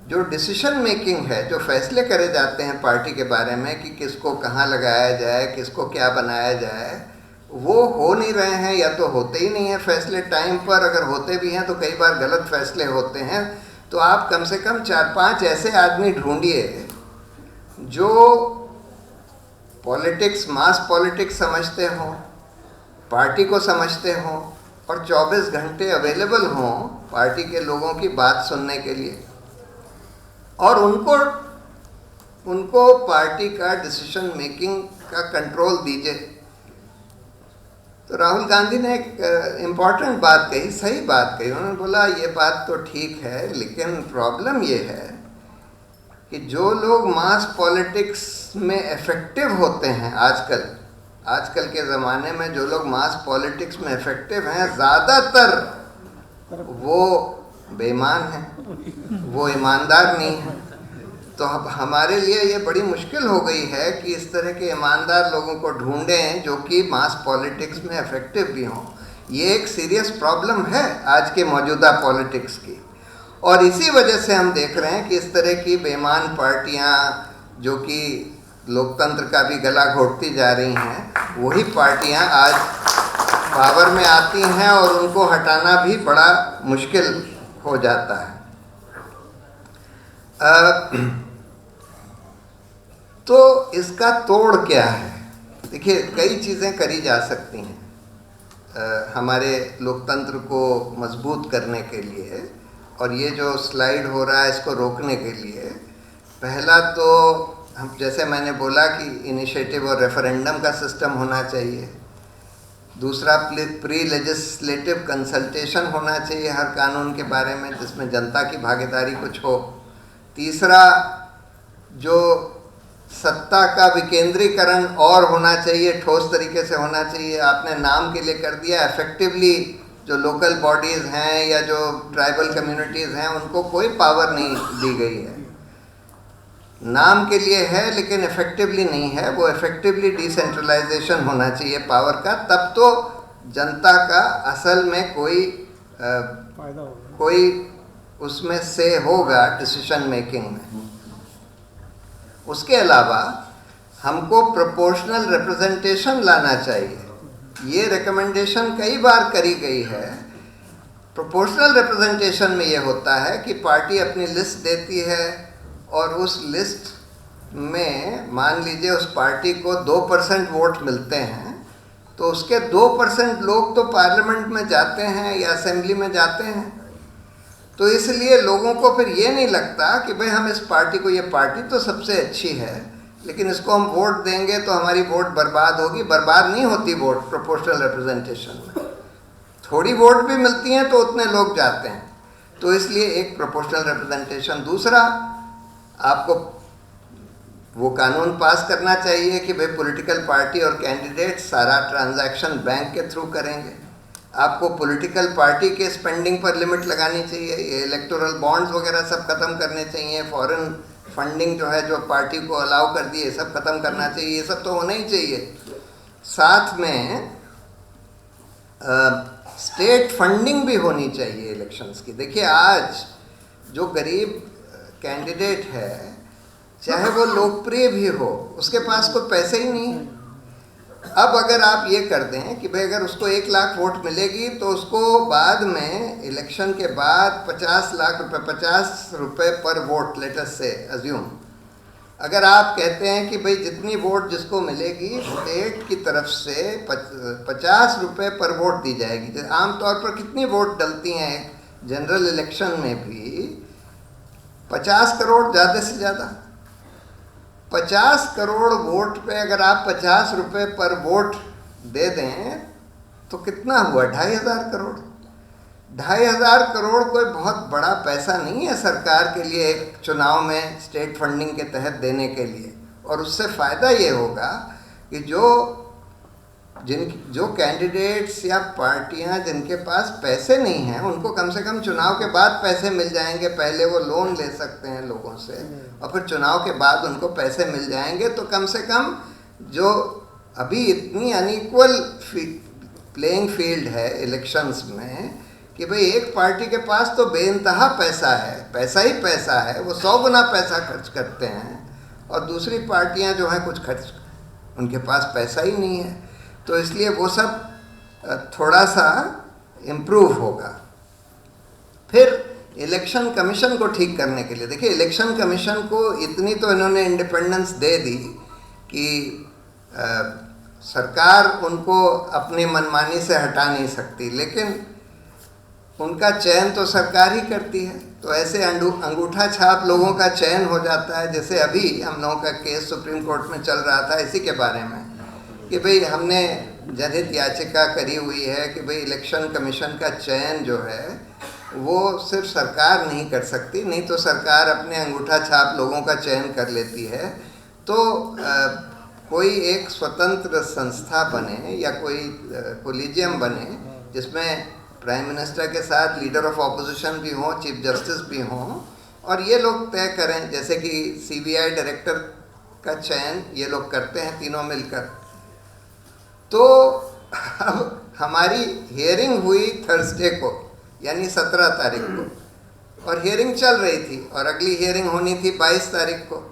जो डिसीजन मेकिंग है, जो फैसले करे जाते हैं पार्टी के बारे में कि किसको कहाँ लगाया जाए, किसको क्या बनाया जाए, वो हो नहीं रहे हैं, या तो होते ही नहीं हैं फैसले टाइम पर। अगर होते भी हैं तो कई बार गलत फैसले होते हैं। तो आप कम से कम 4-5 ऐसे आदमी ढूंढिए जो पॉलिटिक्स, मास पॉलिटिक्स समझते हों, पार्टी को समझते हों, और 24 घंटे अवेलेबल हों पार्टी के लोगों की बात सुनने के लिए, और उनको पार्टी का डिसीजन मेकिंग का कंट्रोल दीजिए। तो राहुल गांधी ने एक इम्पॉर्टेंट बात कही, सही बात कही। उन्होंने बोला ये बात तो ठीक है, लेकिन प्रॉब्लम ये है कि जो लोग मास पॉलिटिक्स में इफ़ेक्टिव होते हैं आजकल के ज़माने में, जो लोग मास पॉलिटिक्स में इफ़ेक्टिव हैं, ज़्यादातर वो बेईमान है, वो ईमानदार नहीं है। तो अब हमारे लिए ये बड़ी मुश्किल हो गई है कि इस तरह के ईमानदार लोगों को ढूंढें जो कि मास पॉलिटिक्स में इफेक्टिव भी हों। ये एक सीरियस प्रॉब्लम है आज के मौजूदा पॉलिटिक्स की, और इसी वजह से हम देख रहे हैं कि इस तरह की बेईमान पार्टियां जो कि लोकतंत्र का भी गला घोटती जा रही हैं, वही पार्टियां आज पावर में आती हैं और उनको हटाना भी बड़ा मुश्किल हो जाता है। तो इसका तोड़ क्या है? देखिए, कई चीज़ें करी जा सकती हैं हमारे लोकतंत्र को मजबूत करने के लिए, और ये जो स्लाइड हो रहा है इसको रोकने के लिए पहला तो हम, जैसे मैंने बोला कि इनिशिएटिव और रेफरेंडम का सिस्टम होना चाहिए। दूसरा, प्री लेजिस्लेटिव कंसल्टेशन होना चाहिए हर कानून के बारे में जिसमें जनता की भागीदारी कुछ हो। तीसरा, जो सत्ता का विकेंद्रीकरण और होना चाहिए, ठोस तरीके से होना चाहिए। आपने नाम के लिए कर दिया, इफेक्टिवली जो लोकल बॉडीज़ हैं या जो ट्राइबल कम्युनिटीज़ हैं उनको कोई पावर नहीं दी गई है। नाम के लिए है लेकिन इफेक्टिवली नहीं है। वो इफेक्टिवली डिसेंट्रलाइजेशन होना चाहिए पावर का, तब तो जनता का असल में कोई उसमें से होगा डिसीजन मेकिंग में। उसके अलावा हमको प्रोपोर्शनल रिप्रेजेंटेशन लाना चाहिए। ये रिकमेंडेशन कई बार करी गई है। प्रोपोर्शनल रिप्रेजेंटेशन में ये होता है कि पार्टी अपनी लिस्ट देती है और उस लिस्ट में मान लीजिए उस पार्टी को 2% वोट मिलते हैं, तो उसके 2% लोग तो पार्लियामेंट में जाते हैं या असेंबली में जाते हैं। तो इसलिए लोगों को फिर ये नहीं लगता कि भाई हम इस पार्टी को, ये पार्टी तो सबसे अच्छी है लेकिन इसको हम वोट देंगे तो हमारी वोट बर्बाद होगी। बर्बाद नहीं होती वोट प्रोपोर्शनल रिप्रेजेंटेशन में, थोड़ी वोट भी मिलती हैं तो उतने लोग जाते हैं। तो इसलिए एक प्रोपोर्शनल रिप्रेजेंटेशन। दूसरा, आपको वो कानून पास करना चाहिए कि भाई पॉलिटिकल पार्टी और कैंडिडेट सारा ट्रांजैक्शन बैंक के थ्रू करेंगे। आपको पॉलिटिकल पार्टी के स्पेंडिंग पर लिमिट लगानी चाहिए। ये इलेक्टोरल बॉन्ड्स वगैरह सब खत्म करने चाहिए। फॉरेन फंडिंग जो है जो पार्टी को अलाउ कर दी है सब खत्म करना चाहिए। ये सब तो होना ही चाहिए। साथ में स्टेट फंडिंग भी होनी चाहिए इलेक्शंस की। देखिए, आज जो गरीब कैंडिडेट है, चाहे वो लोकप्रिय भी हो, उसके पास कोई पैसे ही नहीं है। अब अगर आप ये कर दें कि भाई अगर उसको 1 लाख वोट मिलेगी तो उसको बाद में इलेक्शन के बाद 50 लाख रुपए, 50 रुपये पर वोट, लेट अस से अज्यूम, अगर आप कहते हैं कि भाई जितनी वोट जिसको मिलेगी स्टेट की तरफ से 50 रुपये पर वोट दी जाएगी। आमतौर पर कितनी वोट डलती हैं जनरल इलेक्शन में भी? 50 करोड़ ज़्यादा से ज़्यादा। 50 करोड़ वोट पे अगर आप 50 रुपये पर वोट दे दें तो कितना हुआ? 2,500 करोड़। 2,500 करोड़ कोई बहुत बड़ा पैसा नहीं है सरकार के लिए एक चुनाव में स्टेट फंडिंग के तहत देने के लिए। और उससे फ़ायदा ये होगा कि जो कैंडिडेट्स या पार्टियां जिनके पास पैसे नहीं हैं उनको कम से कम चुनाव के बाद पैसे मिल जाएंगे। पहले वो लोन ले सकते हैं लोगों से और फिर चुनाव के बाद उनको पैसे मिल जाएंगे। तो कम से कम जो अभी इतनी अनइक्वल प्लेइंग फील्ड है इलेक्शंस में कि भाई एक पार्टी के पास तो बेइंतहा पैसा है, पैसा ही पैसा है, वो 100 गुना पैसा खर्च करते हैं, और दूसरी पार्टियां जो हैं कुछ खर्च, उनके पास पैसा ही नहीं है। तो इसलिए वो सब थोड़ा सा इम्प्रूव होगा। फिर इलेक्शन कमीशन को ठीक करने के लिए, देखिए इलेक्शन कमीशन को इतनी तो इन्होंने इंडिपेंडेंस दे दी कि सरकार उनको अपनी मनमानी से हटा नहीं सकती, लेकिन उनका चयन तो सरकार ही करती है। तो ऐसे अंगूठा छाप लोगों का चयन हो जाता है। जैसे अभी हम लोगों का केस सुप्रीम कोर्ट में चल रहा था इसी के बारे में कि भाई हमने जनहित याचिका करी हुई है कि भाई इलेक्शन कमीशन का चयन जो है वो सिर्फ सरकार नहीं कर सकती, नहीं तो सरकार अपने अंगूठा छाप लोगों का चयन कर लेती है। तो कोई एक स्वतंत्र संस्था बने या कोई कोलिजियम बने जिसमें प्राइम मिनिस्टर के साथ लीडर ऑफ ऑपोजिशन भी हों, चीफ जस्टिस भी हों, और ये लोग तय करें, जैसे कि सीबीआई डायरेक्टर का चयन ये लोग करते हैं तीनों मिलकर। तो अब हमारी हियरिंग हुई थर्सडे को, यानी 17 तारीख को, और हियरिंग चल रही थी, और अगली हियरिंग होनी थी 22 तारीख को।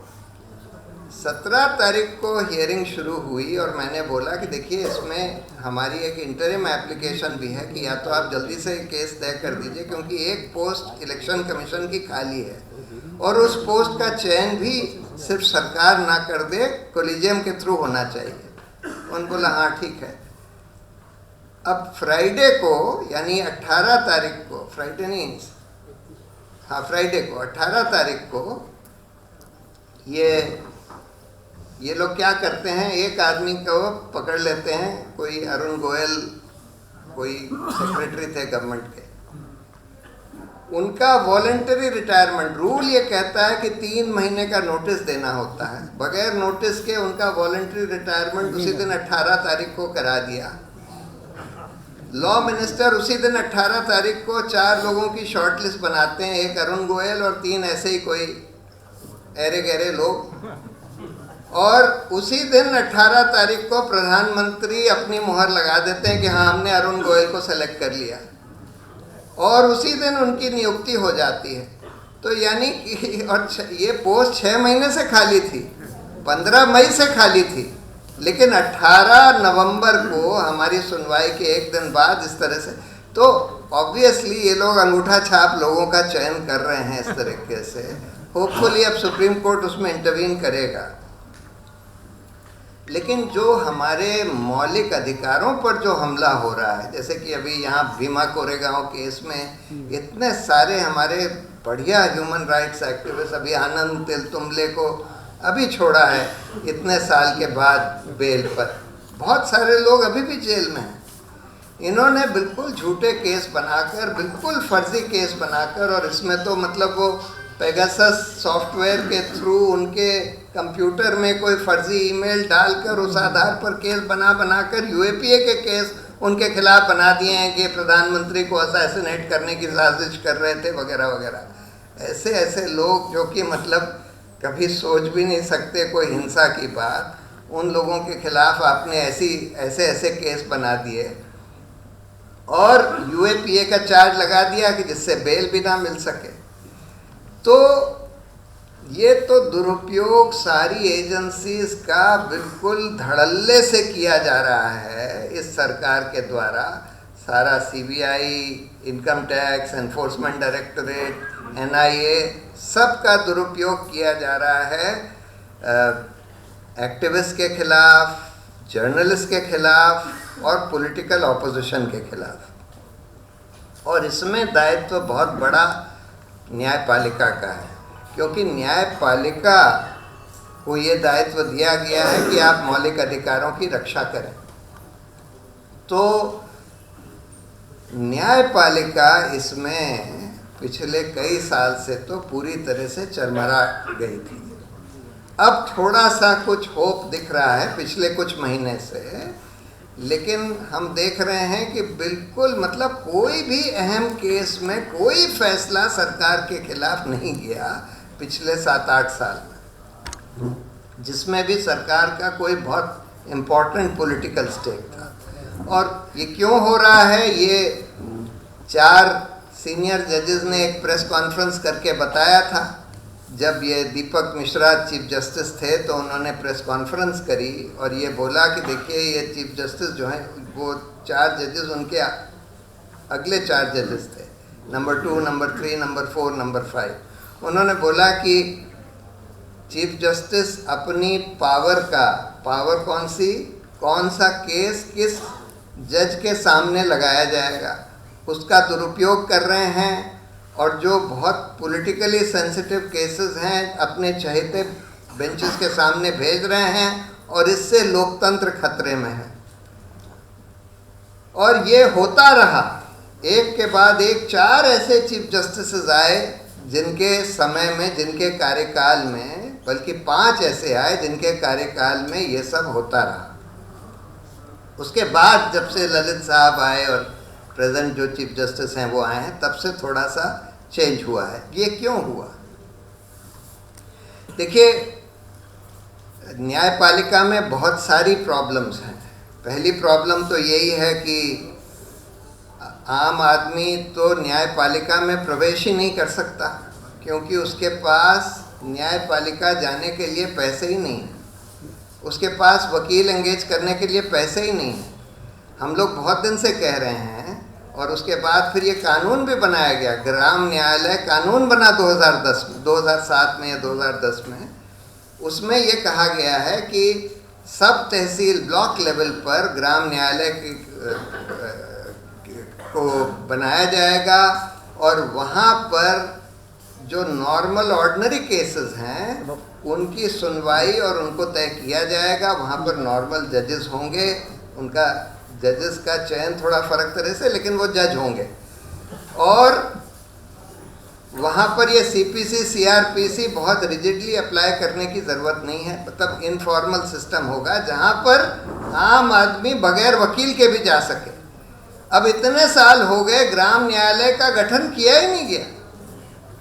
17 तारीख को हियरिंग शुरू हुई, और मैंने बोला कि देखिए इसमें हमारी एक इंटरिम एप्लीकेशन भी है कि या तो आप जल्दी से केस तय कर दीजिए, क्योंकि एक पोस्ट इलेक्शन कमीशन की खाली है, और उस पोस्ट का चयन भी सिर्फ सरकार ना कर दे, कोलिजियम के थ्रू होना चाहिए। उन्होंने बोला हाँ ठीक है। अब फ्राइडे को, यानी 18 तारीख को, फ्राइडे नहीं, हाँ फ्राइडे को 18 तारीख को ये लोग क्या करते हैं, एक आदमी को पकड़ लेते हैं, कोई अरुण गोयल, कोई सेक्रेटरी थे गवर्नमेंट के, उनका वॉलंटरी रिटायरमेंट, रूल ये कहता है कि 3 महीने का नोटिस देना होता है, बगैर नोटिस के उनका वॉलंटरी रिटायरमेंट उसी दिन 18 तारीख को करा दिया। लॉ मिनिस्टर उसी दिन 18 तारीख को 4 लोगों की शॉर्टलिस्ट बनाते हैं, एक अरुण गोयल और 3 ऐसे ही कोई ऐरे गहरे लोग, और उसी दिन 18 तारीख को प्रधानमंत्री अपनी मुहर लगा देते हैं कि हाँ हमने अरुण गोयल को सेलेक्ट कर लिया, और उसी दिन उनकी नियुक्ति हो जाती है। तो यानी कि, और ये पोस्ट 6 महीने से खाली थी, 15 मई से खाली थी, लेकिन 18 नवंबर को हमारी सुनवाई के एक दिन बाद इस तरह से, तो ऑब्वियसली ये लोग अंगूठा छाप लोगों का चयन कर रहे हैं इस तरीके से। होपफुली अब सुप्रीम कोर्ट उसमें इंटरवीन करेगा, लेकिन जो हमारे मौलिक अधिकारों पर जो हमला हो रहा है, जैसे कि अभी यहाँ भीमा कोरेगांव केस में इतने सारे हमारे बढ़िया ह्यूमन राइट्स एक्टिविस्ट, अभी आनंद तेलतुम्बले को अभी छोड़ा है इतने साल के बाद बेल पर, बहुत सारे लोग अभी भी जेल में हैं। इन्होंने बिल्कुल झूठे केस बनाकर, बिल्कुल फर्जी केस बनाकर, और इसमें तो मतलब वो पेगासस सॉफ्टवेयर के थ्रू उनके कंप्यूटर में कोई फर्जी ईमेल डालकर उस आधार पर केस बनाकर यूएपीए के केस उनके खिलाफ बना दिए हैं कि प्रधानमंत्री को असैसिनेट करने की साजिश कर रहे थे वगैरह वगैरह। ऐसे ऐसे लोग जो कि मतलब कभी सोच भी नहीं सकते कोई हिंसा की बात, उन लोगों के खिलाफ आपने ऐसे ऐसे केस बना दिए, और यूएपीए का चार्ज लगा दिया कि जिससे बेल भी ना मिल सके। तो ये तो दुरुपयोग सारी एजेंसीज का बिल्कुल धड़ल्ले से किया जा रहा है इस सरकार के द्वारा। सारा CBI, income tax, enforcement directorate, NIA, सब का दुरुपयोग किया जा रहा है एक्टिविस्ट के खिलाफ, जर्नलिस्ट के खिलाफ और पॉलिटिकल ऑपोजिशन के खिलाफ। और इसमें दायित्व बहुत बड़ा न्यायपालिका का है, क्योंकि न्यायपालिका को ये दायित्व दिया गया है कि आप मौलिक अधिकारों की रक्षा करें। तो न्यायपालिका इसमें पिछले कई साल से तो पूरी तरह से चरमरा गई थी। अब थोड़ा सा कुछ होप दिख रहा है पिछले कुछ महीने से, लेकिन हम देख रहे हैं कि बिल्कुल मतलब कोई भी अहम केस में कोई फैसला सरकार के खिलाफ नहीं गया पिछले 7-8 साल में, जिसमें भी सरकार का कोई बहुत इम्पोर्टेंट पॉलिटिकल स्टेक था। और ये क्यों हो रहा है, ये 4 सीनियर जजेस ने एक प्रेस कॉन्फ्रेंस करके बताया था। जब ये दीपक मिश्रा चीफ जस्टिस थे तो उन्होंने प्रेस कॉन्फ्रेंस करी और ये बोला कि देखिए ये चीफ जस्टिस जो हैं वो 4 जजेस, उनके अगले 4 जजेस थे, नंबर 2, नंबर 3, नंबर 4, नंबर 5। उन्होंने बोला कि चीफ जस्टिस अपनी पावर कौन सा केस किस जज के सामने लगाया जाएगा उसका दुरुपयोग कर रहे हैं, और जो बहुत पॉलिटिकली सेंसिटिव केसेस हैं अपने चहेते बेंचेस के सामने भेज रहे हैं, और इससे लोकतंत्र खतरे में है। और ये होता रहा, एक के बाद एक 4 ऐसे चीफ जस्टिस आए जिनके समय में, जिनके कार्यकाल में, बल्कि 5 ऐसे आए जिनके कार्यकाल में ये सब होता रहा। उसके बाद जब से ललित साहब आए और प्रेजेंट जो चीफ जस्टिस हैं वो आए हैं, तब से थोड़ा सा चेंज हुआ है। ये क्यों हुआ? देखिए, न्यायपालिका में बहुत सारी प्रॉब्लम्स हैं। पहली प्रॉब्लम तो यही है कि आम आदमी तो न्यायपालिका में प्रवेश ही नहीं कर सकता, क्योंकि उसके पास न्यायपालिका जाने के लिए पैसे ही नहीं हैं, उसके पास वकील एंगेज करने के लिए पैसे ही नहीं हैं। हम लोग बहुत दिन से कह रहे हैं, और उसके बाद फिर ये कानून भी बनाया गया, ग्राम न्यायालय कानून बना 2007 में या 2010 में। उसमें ये कहा गया है कि सब तहसील ब्लॉक लेवल पर ग्राम न्यायालय को बनाया जाएगा, और वहाँ पर जो नॉर्मल ऑर्डिनरी केसेस हैं उनकी सुनवाई और उनको तय किया जाएगा। वहाँ पर नॉर्मल जजेस होंगे, उनका जजेस का चयन थोड़ा फर्क तरह से, लेकिन वो जज होंगे। और वहाँ पर ये CPC CRPC बहुत रिजिडली अप्लाई करने की ज़रूरत नहीं है, मतलब इनफॉर्मल सिस्टम होगा जहाँ पर आम आदमी बगैर वकील के भी जा सके। अब इतने साल हो गए, ग्राम न्यायालय का गठन किया ही नहीं गया।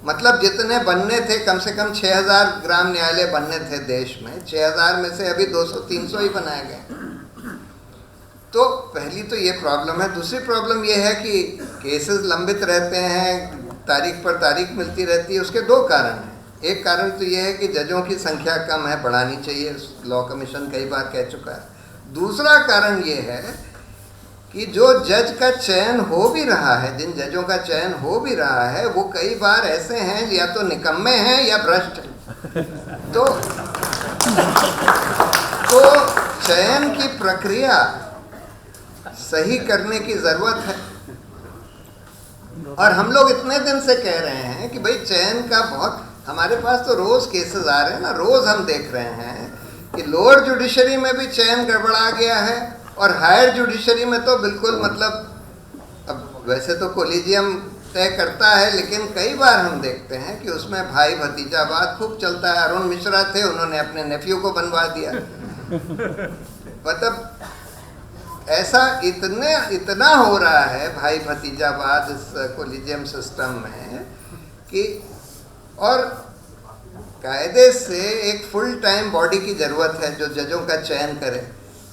मतलब जितने बनने थे, कम से कम 6000 ग्राम न्यायालय बनने थे देश में, 6000 में से अभी 200-300 ही बनाए गए। तो पहली तो ये प्रॉब्लम है। दूसरी प्रॉब्लम ये है कि केसेस लंबित रहते हैं, तारीख पर तारीख मिलती रहती है। उसके दो कारण हैं। एक कारण तो ये है कि जजों की संख्या कम है, बढ़ानी चाहिए, लॉ कमीशन कई बार कह चुका है। दूसरा कारण ये है कि जो जज का चयन हो भी रहा है, जिन जजों का चयन हो भी रहा है, वो कई बार ऐसे हैं या तो निकम्मे हैं या भ्रष्ट हैं। तो चयन की प्रक्रिया सही करने की ज़रूरत है। और हम लोग इतने दिन से कह रहे हैं कि भाई चयन का बहुत, हमारे पास तो रोज़ केसेस आ रहे हैं ना, रोज़ हम देख रहे हैं कि लोअर जुडिशरी में भी चयन गड़बड़ा गया है, और हायर जुडिशरी में तो बिल्कुल, मतलब अब वैसे तो कोलिजियम तय करता है, लेकिन कई बार हम देखते हैं कि उसमें भाई भतीजावाद खूब चलता है। अरुण मिश्रा थे, उन्होंने अपने नेफ्यू को बनवा दिया। मतलब ऐसा इतना हो रहा है भाई भतीजावाद इस कोलिजियम सिस्टम में कि, और कायदे से एक फुल टाइम बॉडी की ज़रूरत है जो जजों का चयन करे।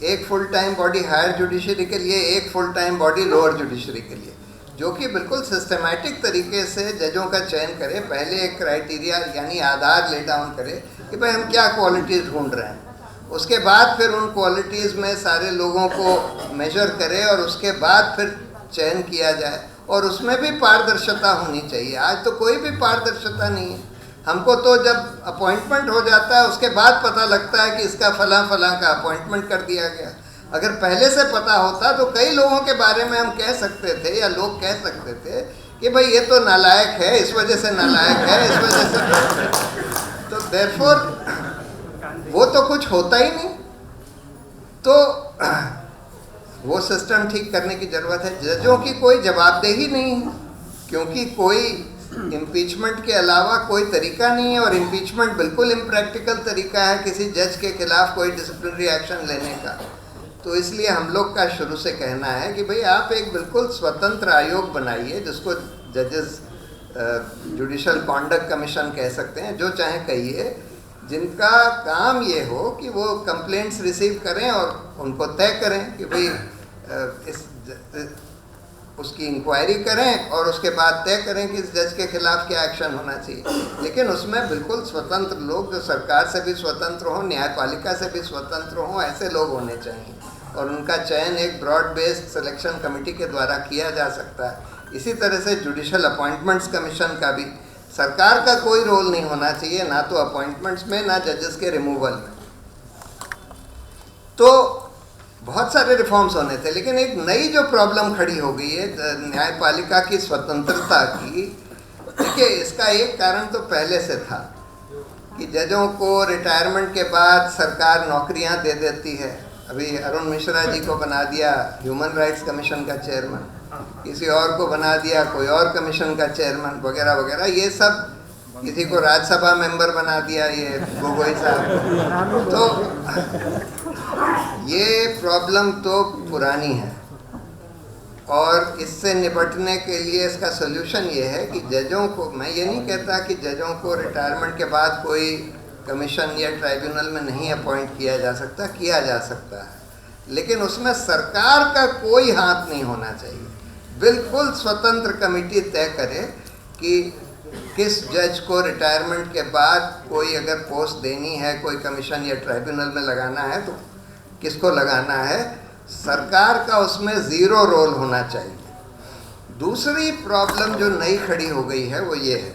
एक full time body higher judiciary के लिए, एक full time body lower judiciary के लिए, जो कि बिल्कुल सिस्टमेटिक तरीके से जजों का चयन करे। पहले एक क्राइटेरिया यानी आधार ले डाउन करे कि भाई हम क्या क्वालिटीज़ ढूंढ रहे हैं, उसके बाद फिर उन क्वालिटीज़ में सारे लोगों को मेजर करे, और उसके बाद फिर चयन किया जाए। और उसमें भी पारदर्शिता होनी चाहिए। आज तो कोई भी पारदर्शिता नहीं है। हमको तो जब अपॉइंटमेंट हो जाता है उसके बाद पता लगता है कि इसका फलां का अपॉइंटमेंट कर दिया गया। अगर पहले से पता होता तो कई लोगों के बारे में हम कह सकते थे, या लोग कह सकते थे कि भाई ये तो नालायक है, इस वजह से नालायक है, इस वजह से। तो देयरफॉर वो तो कुछ होता ही नहीं। तो वो सिस्टम ठीक करने की ज़रूरत है। जजों की कोई जवाबदेही नहीं है, क्योंकि कोई इम्पीचमेंट के अलावा कोई तरीका नहीं है, और इम्पीचमेंट बिल्कुल इम्प्रैक्टिकल तरीका है किसी जज के खिलाफ कोई डिसिप्लिनरी एक्शन लेने का। तो इसलिए हम लोग का शुरू से कहना है कि भाई आप एक बिल्कुल स्वतंत्र आयोग बनाइए, जिसको जजेस जुडिशल कॉन्डक्ट कमीशन कह सकते हैं, जो चाहे कहिए, जिनका काम ये हो कि वो कंप्लेंट्स रिसीव करें और उनको तय करें कि भाई उसकी इंक्वायरी करें, और उसके बाद तय करें कि इस जज के खिलाफ क्या एक्शन होना चाहिए। लेकिन उसमें बिल्कुल स्वतंत्र लोग, जो सरकार से भी स्वतंत्र हों, न्यायपालिका से भी स्वतंत्र हों, ऐसे लोग होने चाहिए। और उनका चयन एक ब्रॉड बेस्ड सिलेक्शन कमेटी के द्वारा किया जा सकता है। इसी तरह से जुडिशल अपॉइंटमेंट्स कमीशन का भी सरकार का कोई रोल नहीं होना चाहिए, ना तो अपॉइंटमेंट्स में, ना जजेस के रिमूवल में। तो बहुत सारे रिफॉर्म्स होने थे, लेकिन एक नई जो प्रॉब्लम खड़ी हो गई है न्यायपालिका की स्वतंत्रता की। देखिए, इसका एक कारण तो पहले से था कि जजों को रिटायरमेंट के बाद सरकार नौकरियां दे देती है। अभी अरुण मिश्रा जी को बना दिया ह्यूमन राइट्स कमीशन का चेयरमैन, किसी और को बना दिया कोई और कमीशन का चेयरमैन, वगैरह वगैरह। ये सब, किसी को राज्यसभा मेंबर बना दिया ये गोगोई साहब। तो ये प्रॉब्लम तो पुरानी है, और इससे निपटने के लिए इसका सोल्यूशन ये है कि जजों को, मैं ये नहीं कहता कि जजों को रिटायरमेंट के बाद कोई कमीशन या ट्राइब्यूनल में नहीं अपॉइंट किया जा सकता, किया जा सकता है, लेकिन उसमें सरकार का कोई हाथ नहीं होना चाहिए। बिल्कुल स्वतंत्र कमेटी तय करे कि किस जज को रिटायरमेंट के बाद कोई अगर पोस्ट देनी है, कोई कमीशन या ट्राइब्यूनल में लगाना है तो किसको लगाना है। सरकार का उसमें ज़ीरो रोल होना चाहिए। दूसरी प्रॉब्लम जो नई खड़ी हो गई है वो ये है,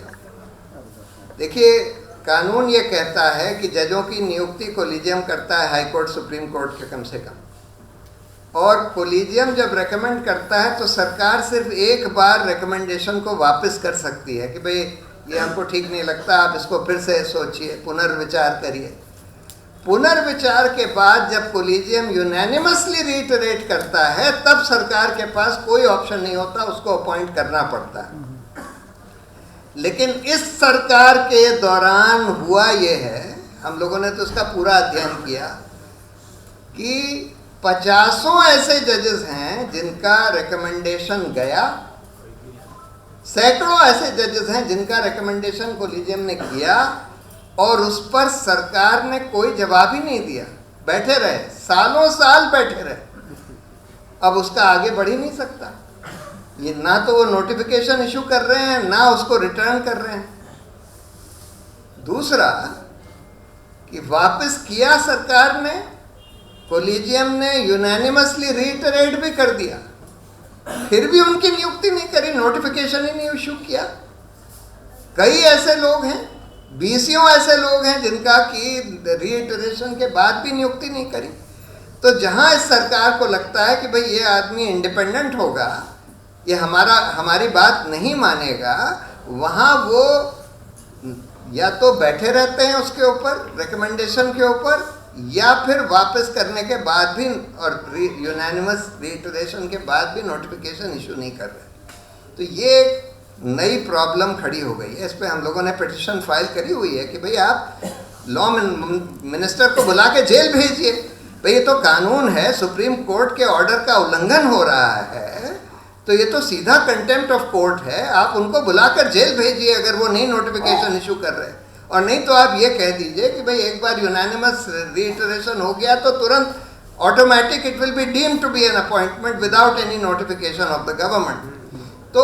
देखिए कानून ये कहता है कि जजों की नियुक्ति कोलिजियम करता है, हाई कोर्ट सुप्रीम कोर्ट के कम से कम, और कोलिजियम जब रेकमेंड करता है तो सरकार सिर्फ एक बार रेकमेंडेशन को वापस कर सकती है कि भाई ये हमको ठीक नहीं लगता, आप इसको फिर से सोचिए, पुनर्विचार करिए। पुनर्विचार के बाद जब कोलिजियम यूनैनिमसली रीटरेट करता है तब सरकार के पास कोई ऑप्शन नहीं होता, उसको अपॉइंट करना पड़ता है। लेकिन इस सरकार के दौरान हुआ ये है, हम लोगों ने तो उसका पूरा अध्ययन किया कि 50 ऐसे जजेस हैं जिनका रिकमेंडेशन गया, सैकड़ों ऐसे जजेस हैं जिनका रिकमेंडेशन कोलिजियम ने किया और उस पर सरकार ने कोई जवाब ही नहीं दिया, बैठे रहे, सालों साल बैठे रहे। अब उसका आगे बढ़ ही नहीं सकता, ये ना तो वो नोटिफिकेशन इशू कर रहे हैं ना उसको रिटर्न कर रहे हैं। दूसरा कि वापस किया सरकार ने, कोलिजियम ने यूनैनिमसली रीटरेट भी कर दिया, फिर भी उनकी नियुक्ति नहीं करी, नोटिफिकेशन ही नहीं इशू किया। कई ऐसे लोग हैं, 20 ऐसे लोग हैं जिनका कि रीटरेशन के बाद भी नियुक्ति नहीं करी। तो जहां इस सरकार को लगता है कि भाई ये आदमी इंडिपेंडेंट होगा, ये हमारी बात नहीं मानेगा, वहाँ वो या तो बैठे रहते हैं उसके ऊपर, रिकमेंडेशन के ऊपर, या फिर वापस करने के बाद भी और यूनैनिमस रीटरेशन के बाद भी नोटिफिकेशन इशू नहीं कर रहे। तो ये नई प्रॉब्लम खड़ी हो गई है। इस पर हम लोगों ने पिटिशन फाइल करी हुई है कि भाई आप लॉ मिनिस्टर को बुला के जेल भेजिए। भाई ये तो कानून है, सुप्रीम कोर्ट के ऑर्डर का उल्लंघन हो रहा है, तो ये तो सीधा कंटेम्प्ट ऑफ कोर्ट है, आप उनको बुलाकर जेल भेजिए अगर वो नहीं नोटिफिकेशन इशू कर रहे। और नहीं तो आप ये कह दीजिए कि भाई एक बार यूनैनिमस रीटरेशन हो गया तो तुरंत automatic it will be deemed to be an appointment without any notification of the government. तो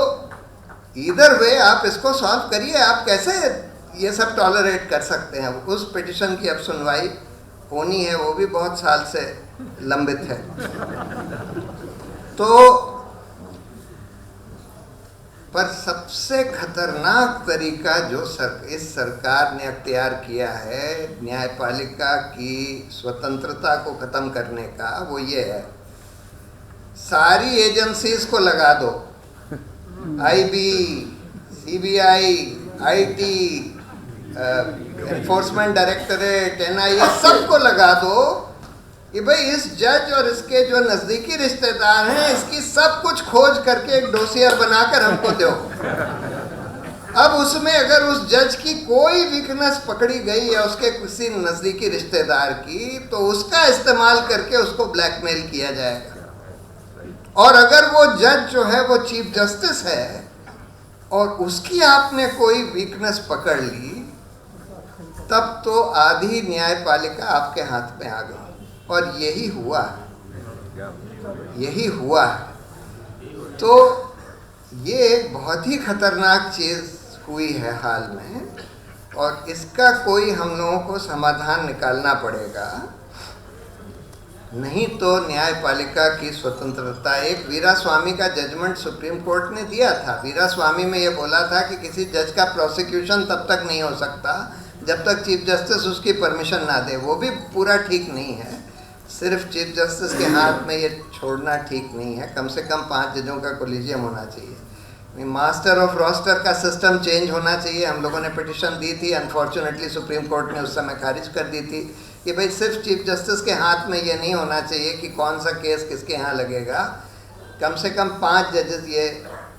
इधर वे आप इसको सॉल्व करिए। आप कैसे ये सब टॉलरेट कर सकते हैं? उस पिटिशन की अब सुनवाई होनी है, वो भी बहुत साल से लंबित है। तो पर सबसे खतरनाक तरीका जो इस सरकार ने अख्तियार किया है न्यायपालिका की स्वतंत्रता को ख़त्म करने का, वो ये है, सारी एजेंसीज को लगा दो, IB, CBI, IT, enforcement directorate, NIA, सबको लगा दो कि भाई इस जज और इसके जो नज़दीकी रिश्तेदार हैं इसकी सब कुछ खोज करके एक डोसियर बनाकर हमको दो। अब उसमें अगर उस जज की कोई वीकनेस पकड़ी गई है उसके किसी नज़दीकी रिश्तेदार की, तो उसका इस्तेमाल करके उसको ब्लैकमेल किया जाएगा। और अगर वो जज जो है वो चीफ जस्टिस है और उसकी आपने कोई वीकनेस पकड़ ली, तब तो आधी न्यायपालिका आपके हाथ में आ गई। और यही हुआ है, यही हुआ है। तो ये एक बहुत ही खतरनाक चीज़ हुई है हाल में, और इसका कोई हम लोगों को समाधान निकालना पड़ेगा, नहीं तो न्यायपालिका की स्वतंत्रता। एक वीरास्वामी का जजमेंट सुप्रीम कोर्ट ने दिया था। वीरास्वामी में ये बोला था कि किसी जज का प्रोसिक्यूशन तब तक नहीं हो सकता जब तक चीफ जस्टिस उसकी परमिशन ना दे। वो भी पूरा ठीक नहीं है, सिर्फ चीफ जस्टिस के हाथ में ये छोड़ना ठीक नहीं है। कम से कम 5 जजों का कोलिजियम होना चाहिए। मास्टर ऑफ रोस्टर का सिस्टम चेंज होना चाहिए। हम लोगों ने पिटिशन दी थी, अनफॉर्चुनेटली सुप्रीम कोर्ट ने उस समय खारिज कर दी थी कि भाई सिर्फ चीफ जस्टिस के हाथ में ये नहीं होना चाहिए कि कौन सा केस किसके यहाँ लगेगा। कम से कम 5 जजेस ये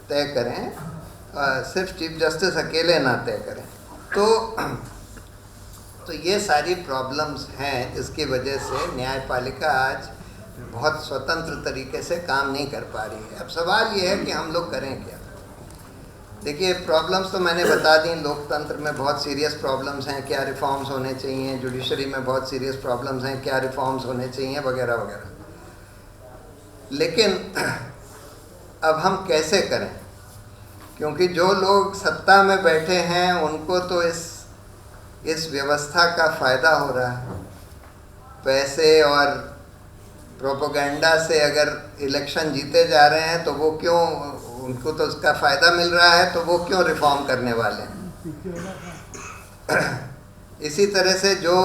तय करें, सिर्फ चीफ जस्टिस अकेले ना तय करें। तो ये सारी प्रॉब्लम्स हैं जिसकी वजह से न्यायपालिका आज बहुत स्वतंत्र तरीके से काम नहीं कर पा रही है। अब सवाल ये है कि हम लोग करें क्या। देखिए, प्रॉब्लम्स तो मैंने बता दी, लोकतंत्र में बहुत सीरियस प्रॉब्लम्स हैं, क्या रिफॉर्म्स होने चाहिए, जुडिशरी में बहुत सीरियस प्रॉब्लम्स हैं, क्या रिफॉर्म्स होने चाहिए, वगैरह वगैरह। लेकिन अब हम कैसे करें, क्योंकि जो लोग सत्ता में बैठे हैं उनको तो इस व्यवस्था का फ़ायदा हो रहा है। पैसे और प्रोपोगंडा से अगर इलेक्शन जीते जा रहे हैं तो वो क्यों, उनको तो उसका फ़ायदा मिल रहा है, तो वो क्यों रिफॉर्म करने वाले हैं। इसी तरह से जो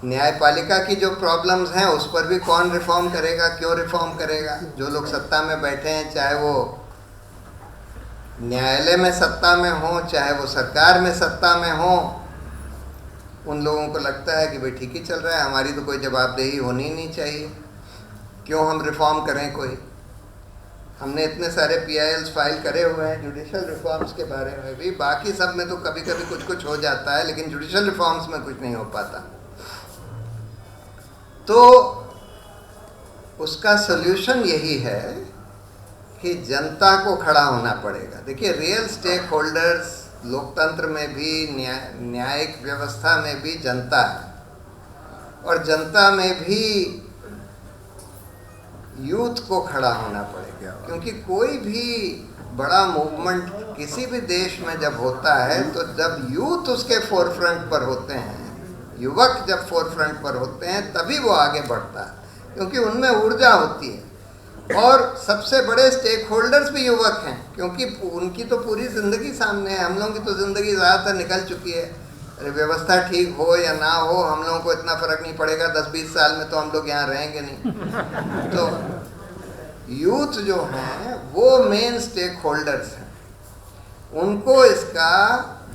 न्यायपालिका की जो प्रॉब्लम्स हैं उस पर भी कौन रिफॉर्म करेगा, क्यों रिफॉर्म करेगा। जो लोग सत्ता में बैठे हैं, चाहे वो न्यायालय में सत्ता में हो, चाहे वो सरकार में सत्ता में हो, उन लोगों को लगता है कि भाई ठीक ही चल रहा है, हमारी तो कोई जवाबदेही होनी ही नहीं चाहिए, क्यों हम रिफॉर्म करें कोई। हमने इतने सारे PILs फाइल करे हुए हैं जुडिशल रिफॉर्म्स के बारे में भी, बाकी सब में तो कभी कभी कुछ कुछ हो जाता है, लेकिन जुडिशल रिफॉर्म्स में कुछ नहीं हो पाता। तो उसका सल्यूशन यही है कि जनता को खड़ा होना पड़ेगा। देखिए, रियल स्टेक होल्डर्स लोकतंत्र में भी, न्यायिक व्यवस्था में भी जनता है, और जनता में भी यूथ को खड़ा होना पड़ेगा। क्योंकि कोई भी बड़ा मूवमेंट किसी भी देश में जब होता है, तो जब यूथ उसके फोरफ्रंट पर होते हैं, युवक जब फोरफ्रंट पर होते हैं, तभी वो आगे बढ़ता है, क्योंकि उनमें ऊर्जा होती है। और सबसे बड़े स्टेक होल्डर्स भी युवक हैं, क्योंकि उनकी तो पूरी ज़िंदगी सामने है। हम लोगों की तो ज़िंदगी ज़्यादातर निकल चुकी है। व्यवस्था ठीक हो या ना हो, हम लोगों को इतना फ़र्क नहीं पड़ेगा, 10-20 साल में तो हम लोग यहाँ रहेंगे नहीं। तो यूथ जो हैं वो मेन स्टेक होल्डर्स हैं, उनको इसका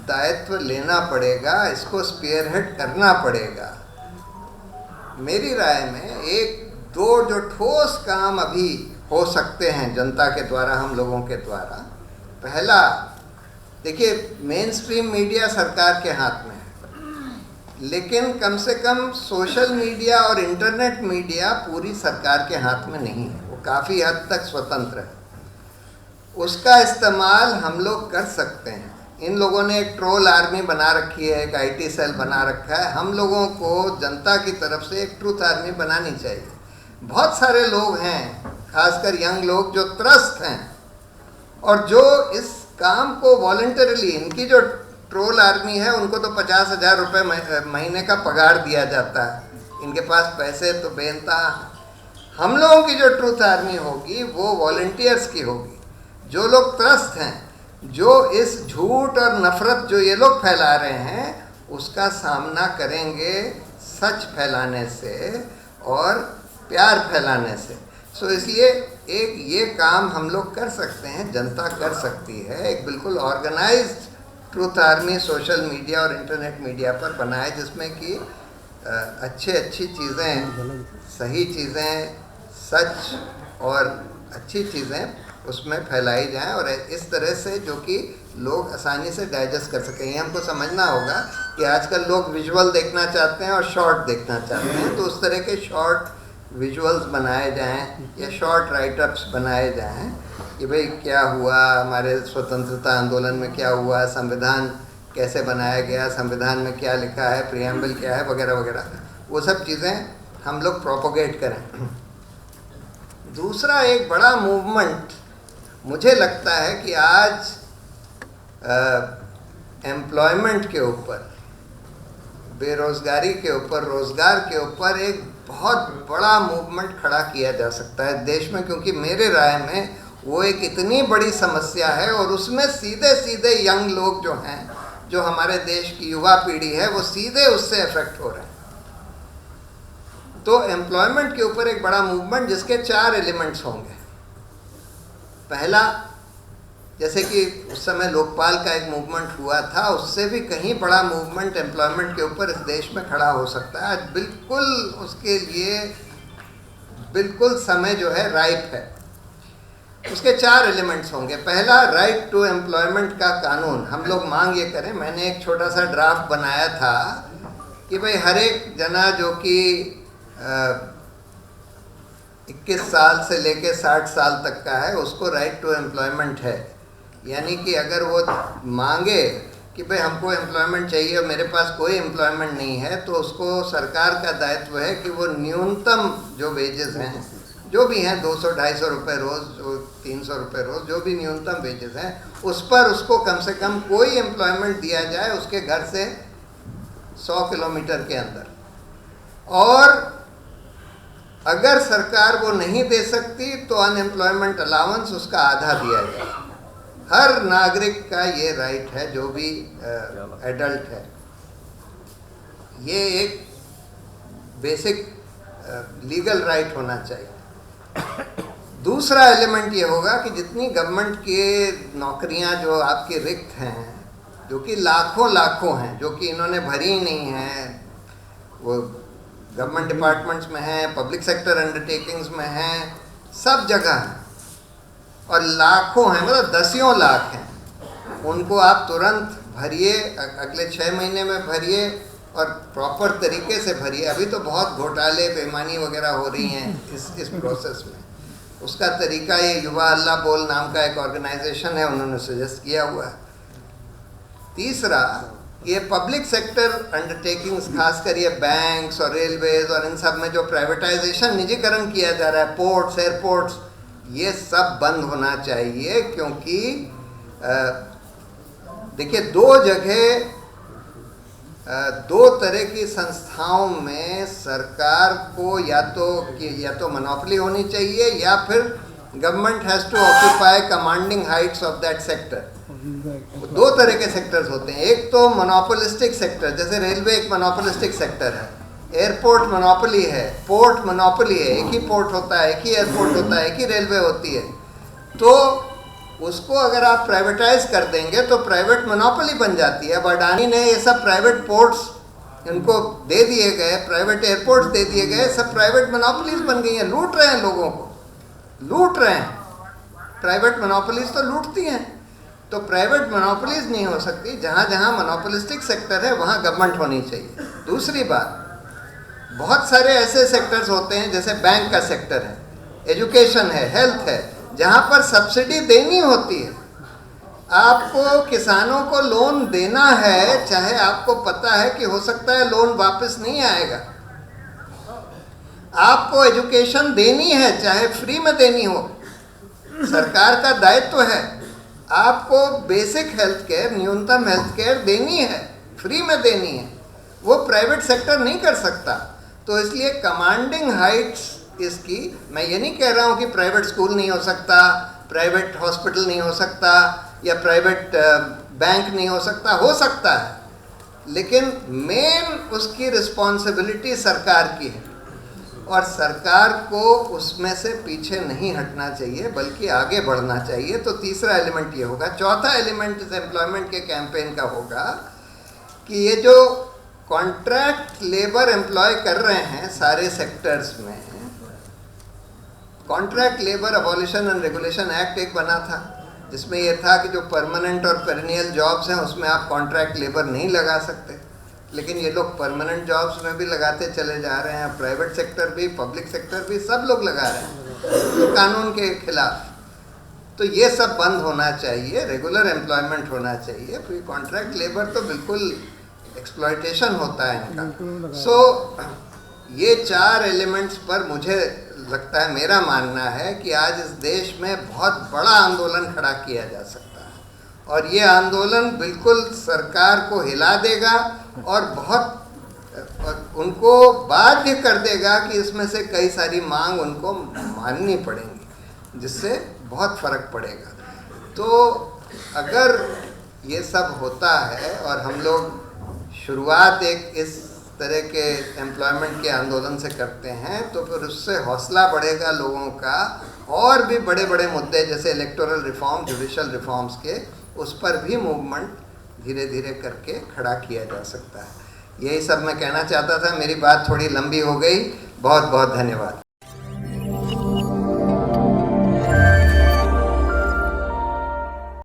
दायित्व लेना पड़ेगा, इसको स्पीयरहेड करना पड़ेगा। मेरी राय में एक दो जो ठोस काम अभी हो सकते हैं जनता के द्वारा, हम लोगों के द्वारा। पहला, देखिए, मेन स्ट्रीम मीडिया सरकार के हाथ में है, लेकिन कम से कम सोशल मीडिया और इंटरनेट मीडिया पूरी सरकार के हाथ में नहीं है, वो काफ़ी हद तक स्वतंत्र है। उसका इस्तेमाल हम लोग कर सकते हैं। इन लोगों ने एक ट्रोल आर्मी बना रखी है, एक IT सेल बना रखा है। हम लोगों को जनता की तरफ से एक ट्रूथ आर्मी बनानी चाहिए। बहुत सारे लोग हैं, खासकर यंग लोग, जो त्रस्त हैं और जो इस काम को वॉलंटरली, इनकी जो ट्रोल आर्मी है उनको तो 50,000 रुपये महीने का पगार दिया जाता है, इनके पास पैसे तो बेनता। हम लोगों की जो ट्रूथ आर्मी होगी वो वॉलंटियर्स की होगी, जो लोग त्रस्त हैं, जो इस झूठ और नफरत जो ये लोग फैला रहे हैं उसका सामना करेंगे सच फैलाने से और प्यार फैलाने से। सो इसलिए एक ये काम हम लोग कर सकते हैं, जनता कर सकती है। एक बिल्कुल organised truth army social media और इंटरनेट मीडिया पर बनाए, जिसमें कि अच्छी चीज़ें, सही चीज़ें, सच और अच्छी चीज़ें उसमें फैलाई जाएं, और इस तरह से जो कि लोग आसानी से डाइजेस्ट कर सकें। ये हमको समझना होगा कि आजकल लोग विजुअल देखना चाहते हैं और शॉर्ट देखना चाहते हैं, तो उस तरह के शॉर्ट विजुअल्स बनाए जाएं या शॉर्ट राइटअप्स बनाए जाएं कि भाई क्या हुआ, हमारे स्वतंत्रता आंदोलन में क्या हुआ, संविधान कैसे बनाया गया, संविधान में क्या लिखा है, प्रियम्बल क्या है, वगैरह वगैरह। वो सब चीज़ें हम लोग प्रोपोगेट करें। दूसरा एक बड़ा मूवमेंट मुझे लगता है कि आज एम्प्लॉयमेंट के ऊपर, बेरोज़गारी के ऊपर, रोज़गार के ऊपर एक बहुत बड़ा मूवमेंट खड़ा किया जा सकता है देश में, क्योंकि मेरे राय में वो एक इतनी बड़ी समस्या है और उसमें सीधे सीधे यंग लोग जो हैं, जो हमारे देश की युवा पीढ़ी है, वो सीधे उससे अफेक्ट हो रहे हैं। तो एम्प्लॉयमेंट के ऊपर एक बड़ा मूवमेंट जिसके 4 एलिमेंट्स होंगे। पहला, जैसे कि उस समय लोकपाल का एक मूवमेंट हुआ था, उससे भी कहीं बड़ा मूवमेंट एम्प्लॉयमेंट के ऊपर इस देश में खड़ा हो सकता है। आज बिल्कुल उसके लिए बिल्कुल समय जो है राइप है। उसके 4 एलिमेंट्स होंगे। पहला, राइट टू एम्प्लॉयमेंट का कानून। हम लोग मांग ये करें, मैंने एक छोटा सा ड्राफ्ट बनाया था कि भाई हर एक जना जो कि 21 साल से लेके 60 साल तक का है, उसको राइट टू एम्प्लॉयमेंट है। यानी कि अगर वो मांगे कि भाई हमको एम्प्लॉयमेंट चाहिए और मेरे पास कोई एम्प्लॉयमेंट नहीं है, तो उसको सरकार का दायित्व है कि वो न्यूनतम जो वेजेस हैं, जो भी हैं 200-250 रुपये रोज़, जो 300 रुपये रोज़, जो भी न्यूनतम वेजेस हैं, उस पर उसको कम से कम कोई एम्प्लॉयमेंट दिया जाए उसके घर से 100 किलोमीटर के अंदर। और अगर सरकार वो नहीं दे सकती तो अनएम्प्लॉयमेंट अलाउंस उसका आधा दिया जाए। हर नागरिक का ये राइट है, जो भी एडल्ट है। ये एक बेसिक लीगल राइट होना चाहिए। दूसरा एलिमेंट ये होगा कि जितनी गवर्नमेंट के नौकरियां जो आपकी रिक्त हैं, जो कि लाखों हैं, जो कि इन्होंने भरी ही नहीं हैं, वो गवर्नमेंट डिपार्टमेंट्स में हैं, पब्लिक सेक्टर अंडरटेकिंग्स में हैं, सब जगह हैं, और लाखों हैं, मतलब दसियों लाख हैं। उनको आप तुरंत भरिए, अगले 6 महीने में भरिए और प्रॉपर तरीके से भरिए। अभी तो बहुत घोटाले, बेईमानी वगैरह हो रही हैं इस प्रोसेस में। उसका तरीका ये युवा अल्लाह बोल नाम का एक ऑर्गेनाइजेशन है, उन्होंने सजेस्ट किया हुआ है। तीसरा, ये पब्लिक सेक्टर अंडरटेकिंग्स, खासकर ये बैंक्स और रेलवेज और इन सब में जो प्राइवेटाइजेशन, निजीकरण किया जा रहा है, पोर्ट्स, एयरपोर्ट्स, ये सब बंद होना चाहिए। क्योंकि देखिए, दो तरह की संस्थाओं में सरकार को या तो मोनोपोली होनी चाहिए, या फिर government has to occupy commanding heights of that sector. दो तरह के सेक्टर्स होते हैं। एक तो मोनोपोलिस्टिक सेक्टर, जैसे रेलवे एक मोनोपोलिस्टिक सेक्टर है, एयरपोर्ट मोनोपोली है, पोर्ट मोनोपोली है, एक ही पोर्ट होता है, एक ही एयरपोर्ट होता है, एक ही रेलवे होती है। तो उसको अगर आप प्राइवेटाइज कर देंगे तो प्राइवेट मोनोपोली बन जाती है। अब अडानी ने ये सब प्राइवेट पोर्ट्स इनको दे दिए गए, प्राइवेट एयरपोर्ट्स दे दिए गए, सब प्राइवेट मोनोपोलीज बन गई हैं, लूट रहे हैं लोगों को, लूट रहे हैं। प्राइवेट मोनोपोलीज तो लूटती हैं, तो प्राइवेट मोनोपोलीज नहीं हो सकती। जहाँ जहाँ मोनोपोलिस्टिक सेक्टर है वहाँ गवर्नमेंट होनी चाहिए। दूसरी बात, बहुत सारे ऐसे सेक्टर्स होते हैं, जैसे बैंक का सेक्टर है, एजुकेशन है, हेल्थ है, जहाँ पर सब्सिडी देनी होती है। आपको किसानों को लोन देना है, चाहे आपको पता है कि हो सकता है लोन वापस नहीं आएगा। आपको एजुकेशन देनी है, चाहे फ्री में देनी हो, सरकार का दायित्व है। आपको बेसिक हेल्थ केयर, न्यूनतम हेल्थ केयर देनी है, फ्री में देनी है, वो प्राइवेट सेक्टर नहीं कर सकता। तो इसलिए कमांडिंग हाइट्स इसकी, मैं ये नहीं कह रहा हूँ कि प्राइवेट स्कूल नहीं हो सकता, प्राइवेट हॉस्पिटल नहीं हो सकता, या प्राइवेट बैंक नहीं हो सकता है, लेकिन मेन उसकी रिस्पॉन्सिबिलिटी सरकार की है, और सरकार को उसमें से पीछे नहीं हटना चाहिए, बल्कि आगे बढ़ना चाहिए। तो तीसरा एलिमेंट ये होगा। चौथा एलिमेंट इस एम्प्लॉयमेंट के कैंपेन का होगा कि ये जो कॉन्ट्रैक्ट लेबर एम्प्लॉय कर रहे हैं सारे सेक्टर्स में, contract labour abolition and regulation act एक बना था, जिसमें यह था कि जो परमानेंट और पेरिनियल जॉब्स हैं उसमें आप कॉन्ट्रैक्ट लेबर नहीं लगा सकते। लेकिन ये लोग परमानेंट जॉब्स में भी लगाते चले जा रहे हैं, प्राइवेट सेक्टर भी, पब्लिक सेक्टर भी, सब लोग लगा रहे हैं, तो कानून के खिलाफ। तो ये सब बंद होना चाहिए, रेगुलर एम्प्लॉयमेंट होना चाहिए। फिर कॉन्ट्रैक्ट लेबर तो बिल्कुल एक्सप्लॉयटेशन होता है इनका। सो ये 4 एलिमेंट्स पर मुझे लगता है, मेरा मानना है कि आज इस देश में बहुत बड़ा आंदोलन खड़ा किया जा सकता है, और ये आंदोलन बिल्कुल सरकार को हिला देगा और बहुत उनको बाध्य कर देगा कि इसमें से कई सारी मांग उनको माननी पड़ेंगी, जिससे बहुत फर्क पड़ेगा। तो अगर ये सब होता है और हम लोग शुरुआत एक इस तरह के एम्प्लॉयमेंट के आंदोलन से करते हैं, तो फिर उससे हौसला बढ़ेगा लोगों का, और भी बड़े बड़े मुद्दे जैसे इलेक्टोरल रिफॉर्म, जुडिशल रिफॉर्म्स के, उस पर भी मूवमेंट धीरे धीरे करके खड़ा किया जा सकता है। यही सब मैं कहना चाहता था। मेरी बात थोड़ी लंबी हो गई। बहुत बहुत धन्यवाद।